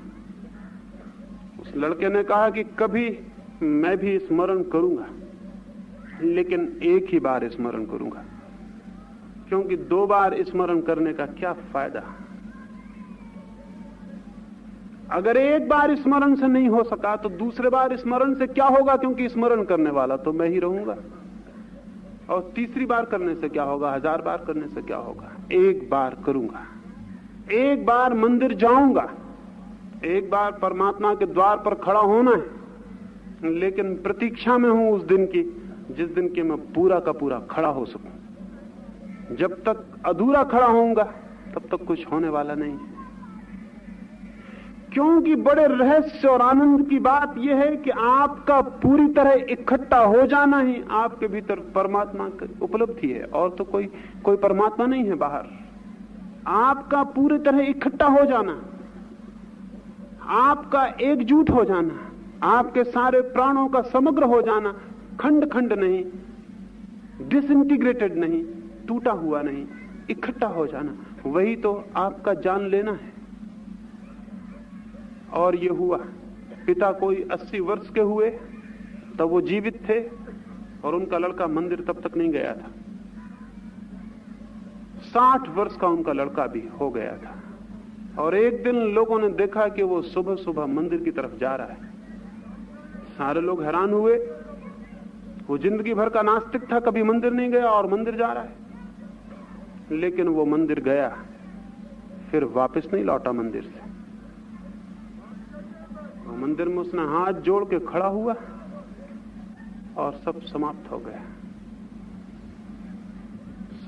उस लड़के ने कहा कि कभी मैं भी स्मरण करूंगा, लेकिन एक ही बार स्मरण करूंगा, क्योंकि 2 बार स्मरण करने का क्या फायदा। अगर एक बार स्मरण से नहीं हो सका तो दूसरे बार स्मरण से क्या होगा, क्योंकि स्मरण करने वाला तो मैं ही रहूंगा। और तीसरी बार करने से क्या होगा, 1000 बार करने से क्या होगा। एक बार करूंगा, एक बार मंदिर जाऊंगा, एक बार परमात्मा के द्वार पर खड़ा होना है, लेकिन प्रतीक्षा में हूं उस दिन की जिस दिन के मैं पूरा का पूरा खड़ा हो सकूं। जब तक अधूरा खड़ा होऊंगा तब तक कुछ होने वाला नहीं है। क्योंकि बड़े रहस्य और आनंद की बात यह है कि आपका पूरी तरह इकट्ठा हो जाना ही आपके भीतर परमात्मा की उपलब्धि है, और तो कोई परमात्मा नहीं है बाहर। आपका पूरी तरह इकट्ठा हो जाना, आपका एकजुट हो जाना, आपके सारे प्राणों का समग्र हो जाना, खंड खंड नहीं, डिसइंटीग्रेटेड नहीं, टूटा हुआ नहीं, इकट्ठा हो जाना, वही तो आपका जान लेना है। और ये हुआ। पिता कोई 80 वर्ष के हुए तब वो जीवित थे, और उनका लड़का मंदिर तब तक नहीं गया था। 60 वर्ष का उनका लड़का भी हो गया था, और एक दिन लोगों ने देखा कि वो सुबह सुबह मंदिर की तरफ जा रहा है। सारे लोग हैरान हुए। वो जिंदगी भर का नास्तिक था, कभी मंदिर नहीं गया, और मंदिर जा रहा है। लेकिन वो मंदिर गया, फिर वापस नहीं लौटा मंदिर से। वो मंदिर में उसने हाथ जोड़ के खड़ा हुआ, और सब समाप्त हो गया।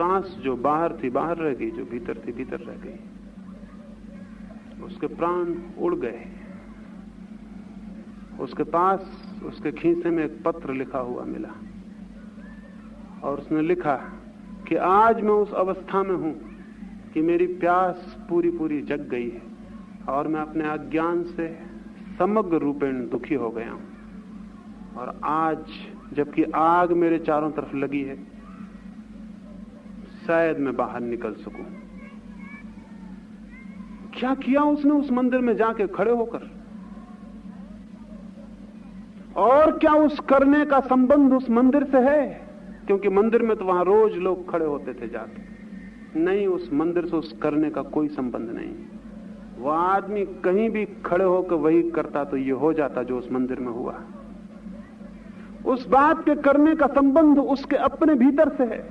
सांस जो बाहर थी बाहर रह गई, जो भीतर थी भीतर रह गई। उसके प्राण उड़ गए। उसके पास उसके खीसे में एक पत्र लिखा हुआ मिला और उसने लिखा कि आज मैं उस अवस्था में हूं कि मेरी प्यास पूरी पूरी जग गई है और मैं अपने अज्ञान से समग्र रूपेण दुखी हो गया हूं। और आज जबकि आग मेरे चारों तरफ लगी है, शायद मैं बाहर निकल सकूं। क्या किया उसने उस मंदिर में जाके खड़े होकर? और क्या उस करने का संबंध उस मंदिर से है? क्योंकि मंदिर में तो वहां रोज लोग खड़े होते थे जाके। नहीं, उस मंदिर से उस करने का कोई संबंध नहीं। वह आदमी कहीं भी खड़े होकर वही करता तो ये हो जाता जो उस मंदिर में हुआ। उस बात के करने का संबंध उसके अपने भीतर से है।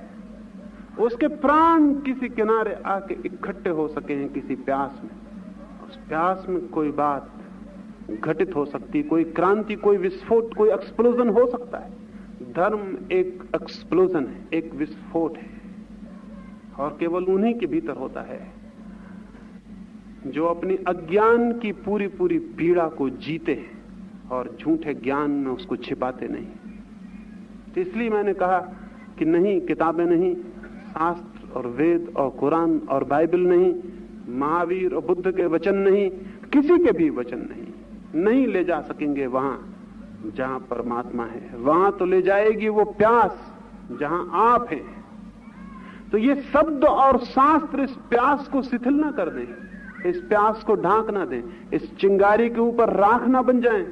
उसके प्राण किसी किनारे आके इकट्ठे हो सके हैं किसी प्यास में। उस प्यास में कोई बात घटित हो सकती, कोई क्रांति, कोई विस्फोट, कोई एक्सप्लोजन हो सकता है। धर्म एक एक्सप्लोजन है, एक विस्फोट है, और केवल उन्हीं के भीतर होता है जो अपनी अज्ञान की पूरी पूरी पीड़ा को जीते हैं और झूठे ज्ञान में उसको छिपाते नहीं। तो इसलिए मैंने कहा कि नहीं, किताबें नहीं, शास्त्र और वेद और कुरान और बाइबल नहीं, महावीर और बुद्ध के वचन नहीं, किसी के भी वचन नहीं ले जा सकेंगे वहां जहां परमात्मा है। वहां तो ले जाएगी वो प्यास जहां आप हैं। तो ये शब्द और शास्त्र इस प्यास को शिथिल ना कर दें, इस प्यास को ढांक ना दें, इस चिंगारी के ऊपर राख ना बन जाएं।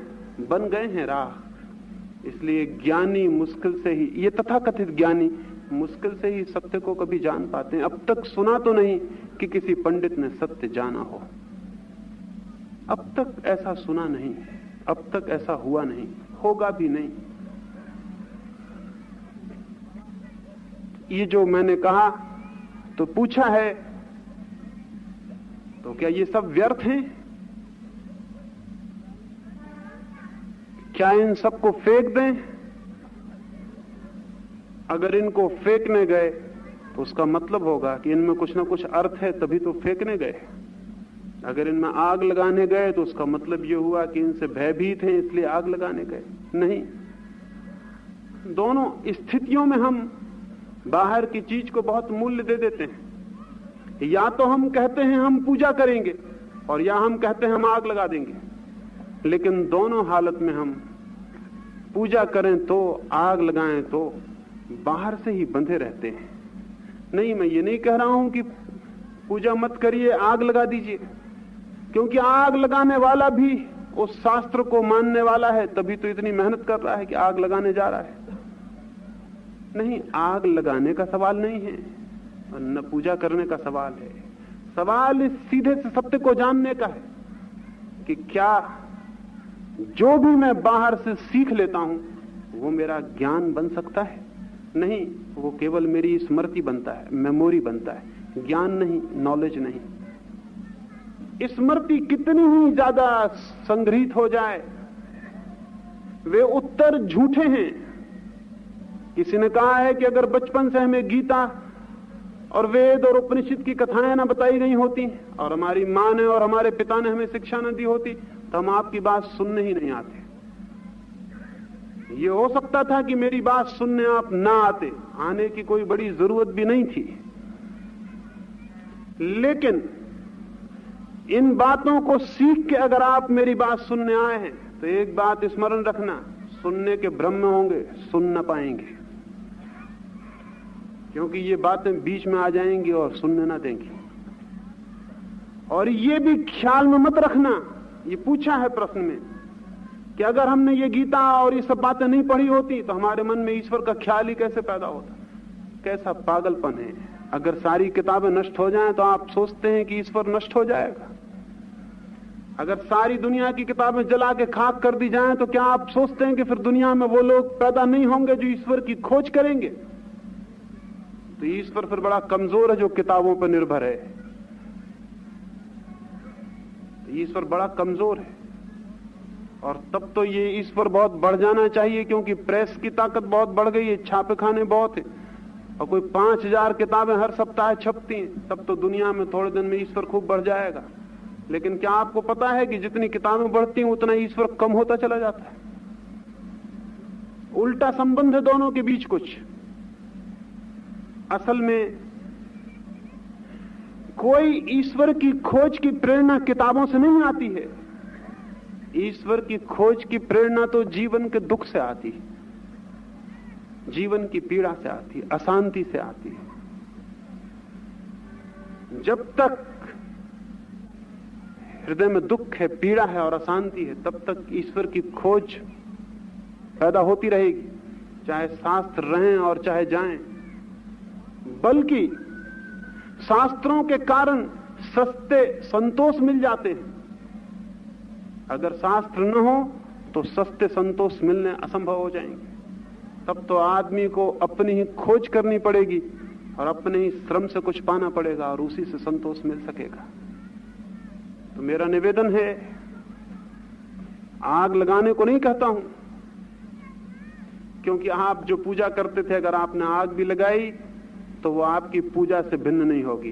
बन गए हैं राख। इसलिए ज्ञानी मुश्किल से ही, ये तथाकथित ज्ञानी मुश्किल से ही सत्य को कभी जान पाते हैं। अब तक सुना तो नहीं कि किसी पंडित ने सत्य जाना हो। अब तक ऐसा सुना नहीं, अब तक ऐसा हुआ नहीं, होगा भी नहीं। ये जो मैंने कहा तो पूछा है, तो क्या ये सब व्यर्थ हैं? क्या इन सबको फेंक दें? अगर इनको फेंकने गए तो उसका मतलब होगा कि इनमें कुछ ना कुछ अर्थ है, तभी तो फेंकने गए। अगर इनमें आग लगाने गए तो उसका मतलब यह हुआ कि इनसे भयभीत हैं इसलिए आग लगाने गए। नहीं, दोनों स्थितियों में हम बाहर की चीज को बहुत मूल्य दे देते हैं। या तो हम कहते हैं हम पूजा करेंगे, और या हम कहते हैं हम आग लगा देंगे। लेकिन दोनों हालत में हम पूजा करें तो, आग लगाएं तो, बाहर से ही बंधे रहते हैं। नहीं, मैं ये नहीं कह रहा हूं कि पूजा मत करिए, आग लगा दीजिए, क्योंकि आग लगाने वाला भी उस शास्त्र को मानने वाला है, तभी तो इतनी मेहनत कर रहा है कि आग लगाने जा रहा है। नहीं, आग लगाने का सवाल नहीं है, न पूजा करने का सवाल है। सवाल इस सीधे से सत्य को जानने का है कि क्या जो भी मैं बाहर से सीख लेता हूं वो मेरा ज्ञान बन सकता है? नहीं, वो केवल मेरी स्मृति बनता है, मेमोरी बनता है, ज्ञान नहीं, नॉलेज नहीं। स्मृति कितनी ही ज्यादा संग्रहित हो जाए, वे उत्तर झूठे हैं। किसी ने कहा है कि अगर बचपन से हमें गीता और वेद और उपनिषद की कथाएं ना बताई गई होती और हमारी मां ने और हमारे पिता ने हमें शिक्षा न दी होती तो हम आपकी बात सुनने ही नहीं आते। ये हो सकता था कि मेरी बात सुनने आप ना आते, आने की कोई बड़ी जरूरत भी नहीं थी। लेकिन इन बातों को सीख के अगर आप मेरी बात सुनने आए हैं तो एक बात स्मरण रखना, सुनने के भ्रम में होंगे, सुन न पाएंगे, क्योंकि ये बातें बीच में आ जाएंगी और सुनने ना देंगी। और ये भी ख्याल में मत रखना, ये पूछा है प्रश्न में कि अगर हमने ये गीता और ये सब बातें नहीं पढ़ी होती तो हमारे मन में ईश्वर का ख्याल ही कैसे पैदा होता? कैसा पागलपन है। अगर सारी किताबें नष्ट हो जाएं तो आप सोचते हैं कि ईश्वर नष्ट हो जाएगा? अगर सारी दुनिया की किताबें जला के खाक कर दी जाएं तो क्या आप सोचते हैं कि फिर दुनिया में वो लोग पैदा नहीं होंगे जो ईश्वर की खोज करेंगे? तो ईश्वर फिर बड़ा कमजोर है जो किताबों पर निर्भर है। ईश्वर बड़ा कमजोर है। और तब तो ये ईश्वर बहुत बढ़ जाना चाहिए, क्योंकि प्रेस की ताकत बहुत बढ़ गई है, छापेखाने बहुत है। और कोई 5000 किताबें हर सप्ताह छपती हैं, तब तो दुनिया में थोड़े दिन में ईश्वर खूब बढ़ जाएगा। लेकिन क्या आपको पता है कि जितनी किताबें बढ़ती हैं उतना ईश्वर कम होता चला जाता है? उल्टा संबंध है दोनों के बीच कुछ। असल में कोई ईश्वर की खोज की प्रेरणा किताबों से नहीं आती है। ईश्वर की खोज की प्रेरणा तो जीवन के दुख से आती है, जीवन की पीड़ा से आती है, अशांति से आती है। जब तक हृदय में दुख है, पीड़ा है और अशांति है, तब तक ईश्वर की खोज पैदा होती रहेगी, चाहे शास्त्र रहें और चाहे जाएं। बल्कि शास्त्रों के कारण सस्ते संतोष मिल जाते हैं। अगर शास्त्र न हो तो सस्ते संतोष मिलने असंभव हो जाएंगे। तब तो आदमी को अपनी ही खोज करनी पड़ेगी और अपने ही श्रम से कुछ पाना पड़ेगा और उसी से संतोष मिल सकेगा। तो मेरा निवेदन है, आग लगाने को नहीं कहता हूं, क्योंकि आप जो पूजा करते थे अगर आपने आग भी लगाई तो वो आपकी पूजा से भिन्न नहीं होगी।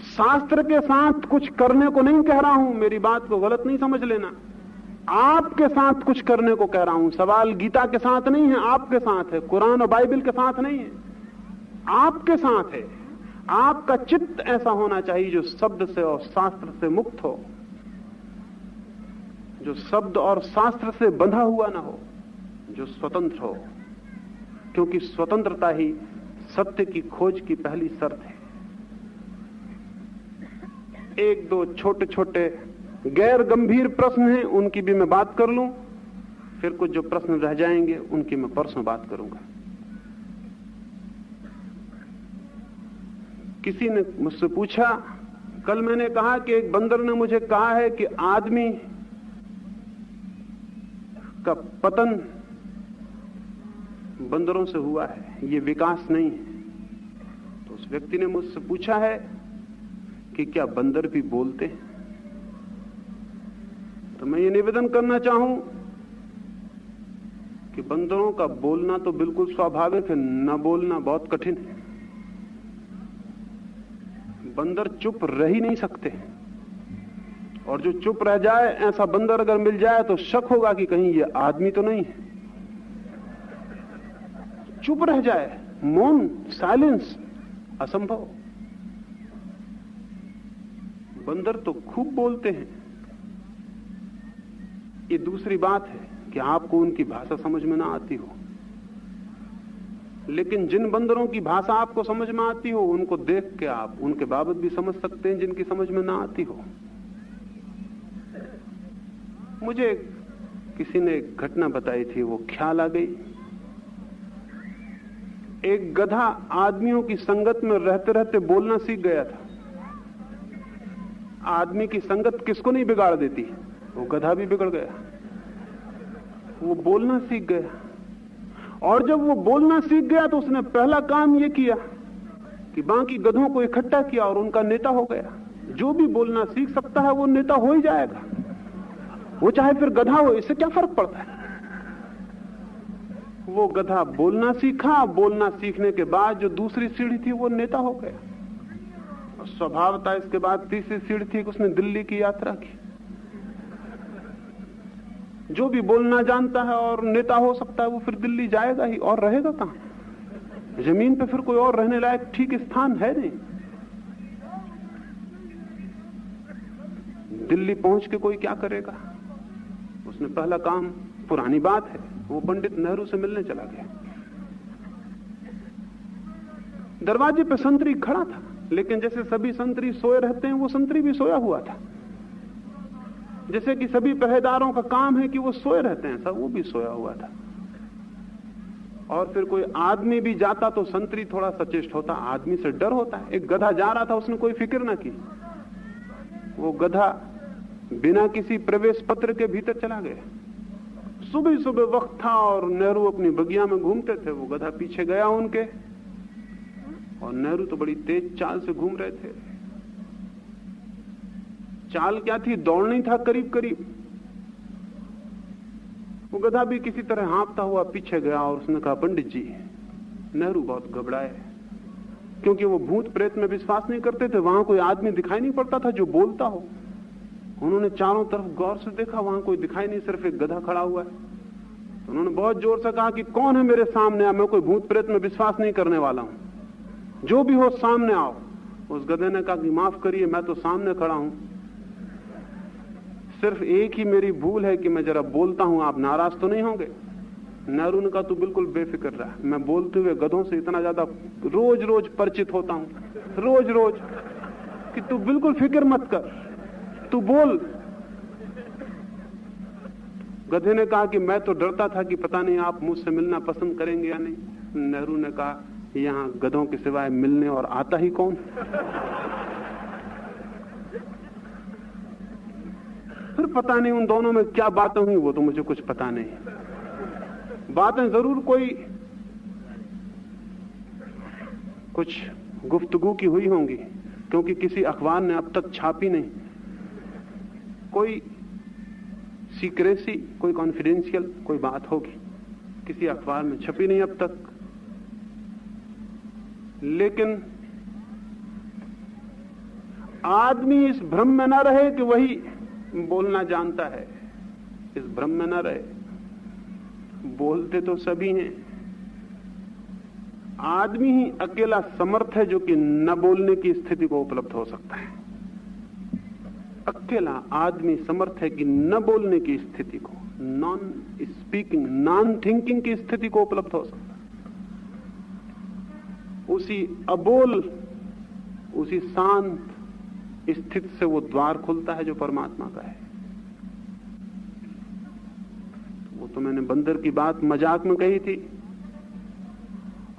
शास्त्र के साथ कुछ करने को नहीं कह रहा हूं, मेरी बात को गलत नहीं समझ लेना। आपके साथ कुछ करने को कह रहा हूं। सवाल गीता के साथ नहीं है, आपके साथ है। कुरान और बाइबल के साथ नहीं है, आपके साथ है। आपका चित्त ऐसा होना चाहिए जो शब्द से और शास्त्र से मुक्त हो, जो शब्द और शास्त्र से बंधा हुआ ना हो, जो स्वतंत्र हो, क्योंकि स्वतंत्रता ही सत्य की खोज की पहली शर्त है। एक दो छोटे छोटे गैर गंभीर प्रश्न हैं, उनकी भी मैं बात कर लूं, फिर कुछ जो प्रश्न रह जाएंगे उनकी मैं परसों बात करूंगा। किसी ने मुझसे पूछा, कल मैंने कहा कि एक बंदर ने मुझे कहा है कि आदमी का पतन बंदरों से हुआ है, ये विकास नहीं है। तो उस व्यक्ति ने मुझसे पूछा है कि क्या बंदर भी बोलते हैं? तो मैं ये निवेदन करना चाहूं कि बंदरों का बोलना तो बिल्कुल स्वाभाविक है, न बोलना बहुत कठिन है। बंदर चुप रह ही नहीं सकते, और जो चुप रह जाए ऐसा बंदर अगर मिल जाए तो शक होगा कि कहीं ये आदमी तो नहीं है। चुप रह जाए, मौन, साइलेंस, असंभव। बंदर तो खूब बोलते हैं। ये दूसरी बात है कि आपको उनकी भाषा समझ में ना आती हो, लेकिन जिन बंदरों की भाषा आपको समझ में आती हो उनको देख के आप उनके बाबत भी समझ सकते हैं जिनकी समझ में ना आती हो। मुझे किसी ने एक घटना बताई थी, वो ख्याल आ गई। एक गधा आदमियों की संगत में रहते रहते बोलना सीख गया था। आदमी की संगत किसको नहीं बिगाड़ देती, वो गधा भी बिगड़ गया। वो बोलना सीख गया, और जब वो बोलना सीख गया तो उसने पहला काम ये किया कि बाकी गधों को इकट्ठा किया और उनका नेता हो गया। जो भी बोलना सीख सकता है वो नेता हो ही जाएगा, वो चाहे फिर गधा हो, इससे क्या फर्क पड़ता है। वो गधा बोलना सीखा, बोलना सीखने के बाद जो दूसरी सीढ़ी थी वो नेता हो गया। और स्वभावतः इसके बाद तीसरी सीढ़ी थी कि उसने दिल्ली की यात्रा की। जो भी बोलना जानता है और नेता हो सकता है वो फिर दिल्ली जाएगा ही, और रहेगा कहां? जमीन पे फिर कोई और रहने लायक ठीक स्थान है नहीं। दिल्ली पहुंच के कोई क्या करेगा? उसने पहला काम, पुरानी बात है, वो पंडित नेहरू से मिलने चला गया। दरवाजे पे संतरी खड़ा था, लेकिन जैसे सभी संतरी सोए रहते हैं वो संतरी भी सोया हुआ था। जैसे कि सभी पहरेदारों का काम है कि वो सोए रहते हैं, सब वो भी सोया हुआ था। और फिर कोई आदमी भी जाता तो संतरी थोड़ा सचेष्ट होता, आदमी से डर होता है। एक गधा जा रहा था, उसने कोई फिक्र ना की। वो गधा बिना किसी प्रवेश पत्र के भीतर चला गया। सुबह सुबह वक्त था और नेहरू अपनी बगिया में घूमते थे। वो गधा पीछे गया उनके, और नेहरू तो बड़ी तेज चाल से घूम रहे थे। चाल क्या थी, दौड़ नहीं था, करीब करीब। वो गधा भी किसी तरह हाँफता हुआ पीछे गया और उसने कहा, पंडित जी, नेहरू बहुत घबराए, क्योंकि वो भूत प्रेत में विश्वास नहीं करते थे। वहां कोई आदमी दिखाई नहीं पड़ता था जो बोलता हो। उन्होंने चारों तरफ गौर से देखा, वहां कोई दिखाई नहीं, सिर्फ एक गधा खड़ा हुआ है। तो उन्होंने बहुत जोर से कहा कि कौन है मेरे सामने? मैं कोई भूत प्रेत में विश्वास नहीं करने वाला हूं, जो भी हो सामने आओ। उस गधे ने कहा कि माफ करिए, मैं तो सामने खड़ा हूं, सिर्फ एक ही मेरी भूल है कि मैं जरा बोलता हूं, आप नाराज तो नहीं होंगे? नेहरू ने कहा तू बिल्कुल बेफिक्र रहा, मैं बोलते हुए गधों से इतना ज्यादा रोज रोज परिचित होता हूं, रोज रोज, कि तू बिल्कुल फिक्र मत कर, तू बोल। गधे ने कहा कि मैं तो डरता था कि पता नहीं आप मुझसे मिलना पसंद करेंगे या नहीं। नेहरू ने कहा यहां गधों के सिवाय मिलने और आता ही कौन? फिर पता नहीं उन दोनों में क्या बातें हुई, वो तो मुझे कुछ पता नहीं। बातें जरूर कोई कुछ गुफ्तगू की हुई होंगी, क्योंकि किसी अखबार ने अब तक छापी नहीं। कोई सीक्रेसी, कोई कॉन्फिडेंशियल कोई बात होगी, किसी अखबार में छपी नहीं अब तक। लेकिन आदमी इस भ्रम में ना रहे कि वही बोलना जानता है, इस भ्रम में ना रहे। बोलते तो सभी हैं, आदमी ही अकेला समर्थ है जो कि न बोलने की स्थिति को उपलब्ध हो सकता है। अकेला आदमी समर्थ है कि न बोलने की स्थिति को, नॉन स्पीकिंग, नॉन थिंकिंग की स्थिति को उपलब्ध हो सकता है। उसी अबोल, उसी शांत स्थिति से वो द्वार खुलता है जो परमात्मा का है। वो तो मैंने बंदर की बात मजाक में कही थी,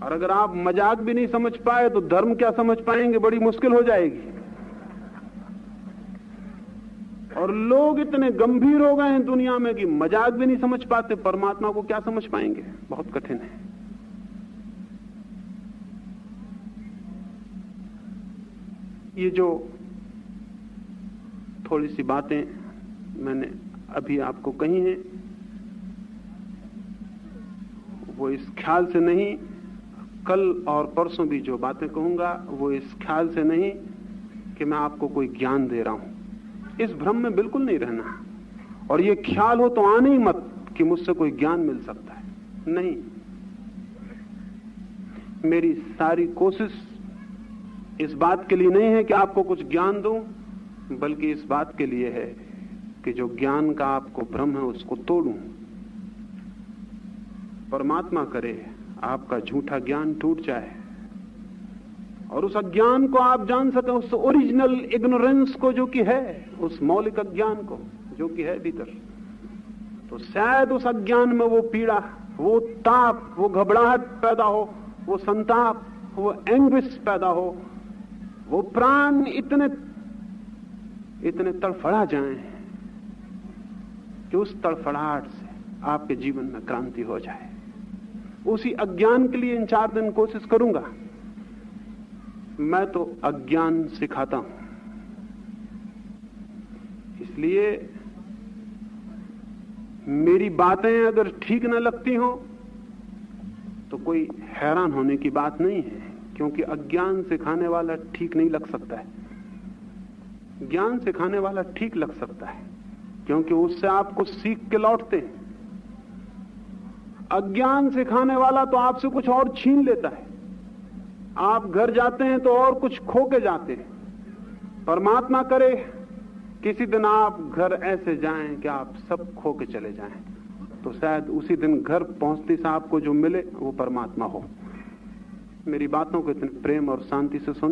और अगर आप मजाक भी नहीं समझ पाए तो धर्म क्या समझ पाएंगे? बड़ी मुश्किल हो जाएगी। और लोग इतने गंभीर हो गए हैं दुनिया में कि मजाक भी नहीं समझ पाते, परमात्मा को क्या समझ पाएंगे? बहुत कठिन है। ये जो थोड़ी सी बातें मैंने अभी आपको कही हैं, वो इस ख्याल से नहीं, कल और परसों भी जो बातें कहूंगा वो इस ख्याल से नहीं कि मैं आपको कोई ज्ञान दे रहा हूं। इस भ्रम में बिल्कुल नहीं रहना, और ये ख्याल हो तो आने ही मत कि मुझसे कोई ज्ञान मिल सकता है। नहीं, मेरी सारी कोशिश इस बात के लिए नहीं है कि आपको कुछ ज्ञान दूं, बल्कि इस बात के लिए है कि जो ज्ञान का आपको भ्रम है उसको तोड़ूं। परमात्मा करे आपका झूठा ज्ञान टूट जाए और उस अज्ञान को आप जान सकें, उस ओरिजिनल इग्नोरेंस को जो कि है, उस मौलिक अज्ञान को जो कि है भीतर। तो शायद उस अज्ञान में वो पीड़ा, वो ताप, वो घबराहट पैदा हो, वो संताप, वो एंग्विश पैदा हो, वो प्राण इतने तड़फड़ा जाएं कि उस तड़फड़ाहट से आपके जीवन में क्रांति हो जाए। उसी अज्ञान के लिए इन 4 दिन कोशिश करूंगा। मैं तो अज्ञान सिखाता हूं, इसलिए मेरी बातें अगर ठीक न लगती हो तो कोई हैरान होने की बात नहीं है, क्योंकि अज्ञान सिखाने वाला ठीक नहीं लग सकता है। ज्ञान सिखाने वाला ठीक लग सकता है, क्योंकि उससे आप कुछ सीख के लौटते हैं। अज्ञान सिखाने वाला तो आपसे कुछ और छीन लेता है। आप घर जाते हैं तो और कुछ खो के जाते हैं। परमात्मा करे किसी दिन आप घर ऐसे जाएं कि आप सब खो के चले जाएं, तो शायद उसी दिन घर पहुंचते से आपको जो मिले वो परमात्मा हो। मेरी बातों को इतने प्रेम और शांति से सुन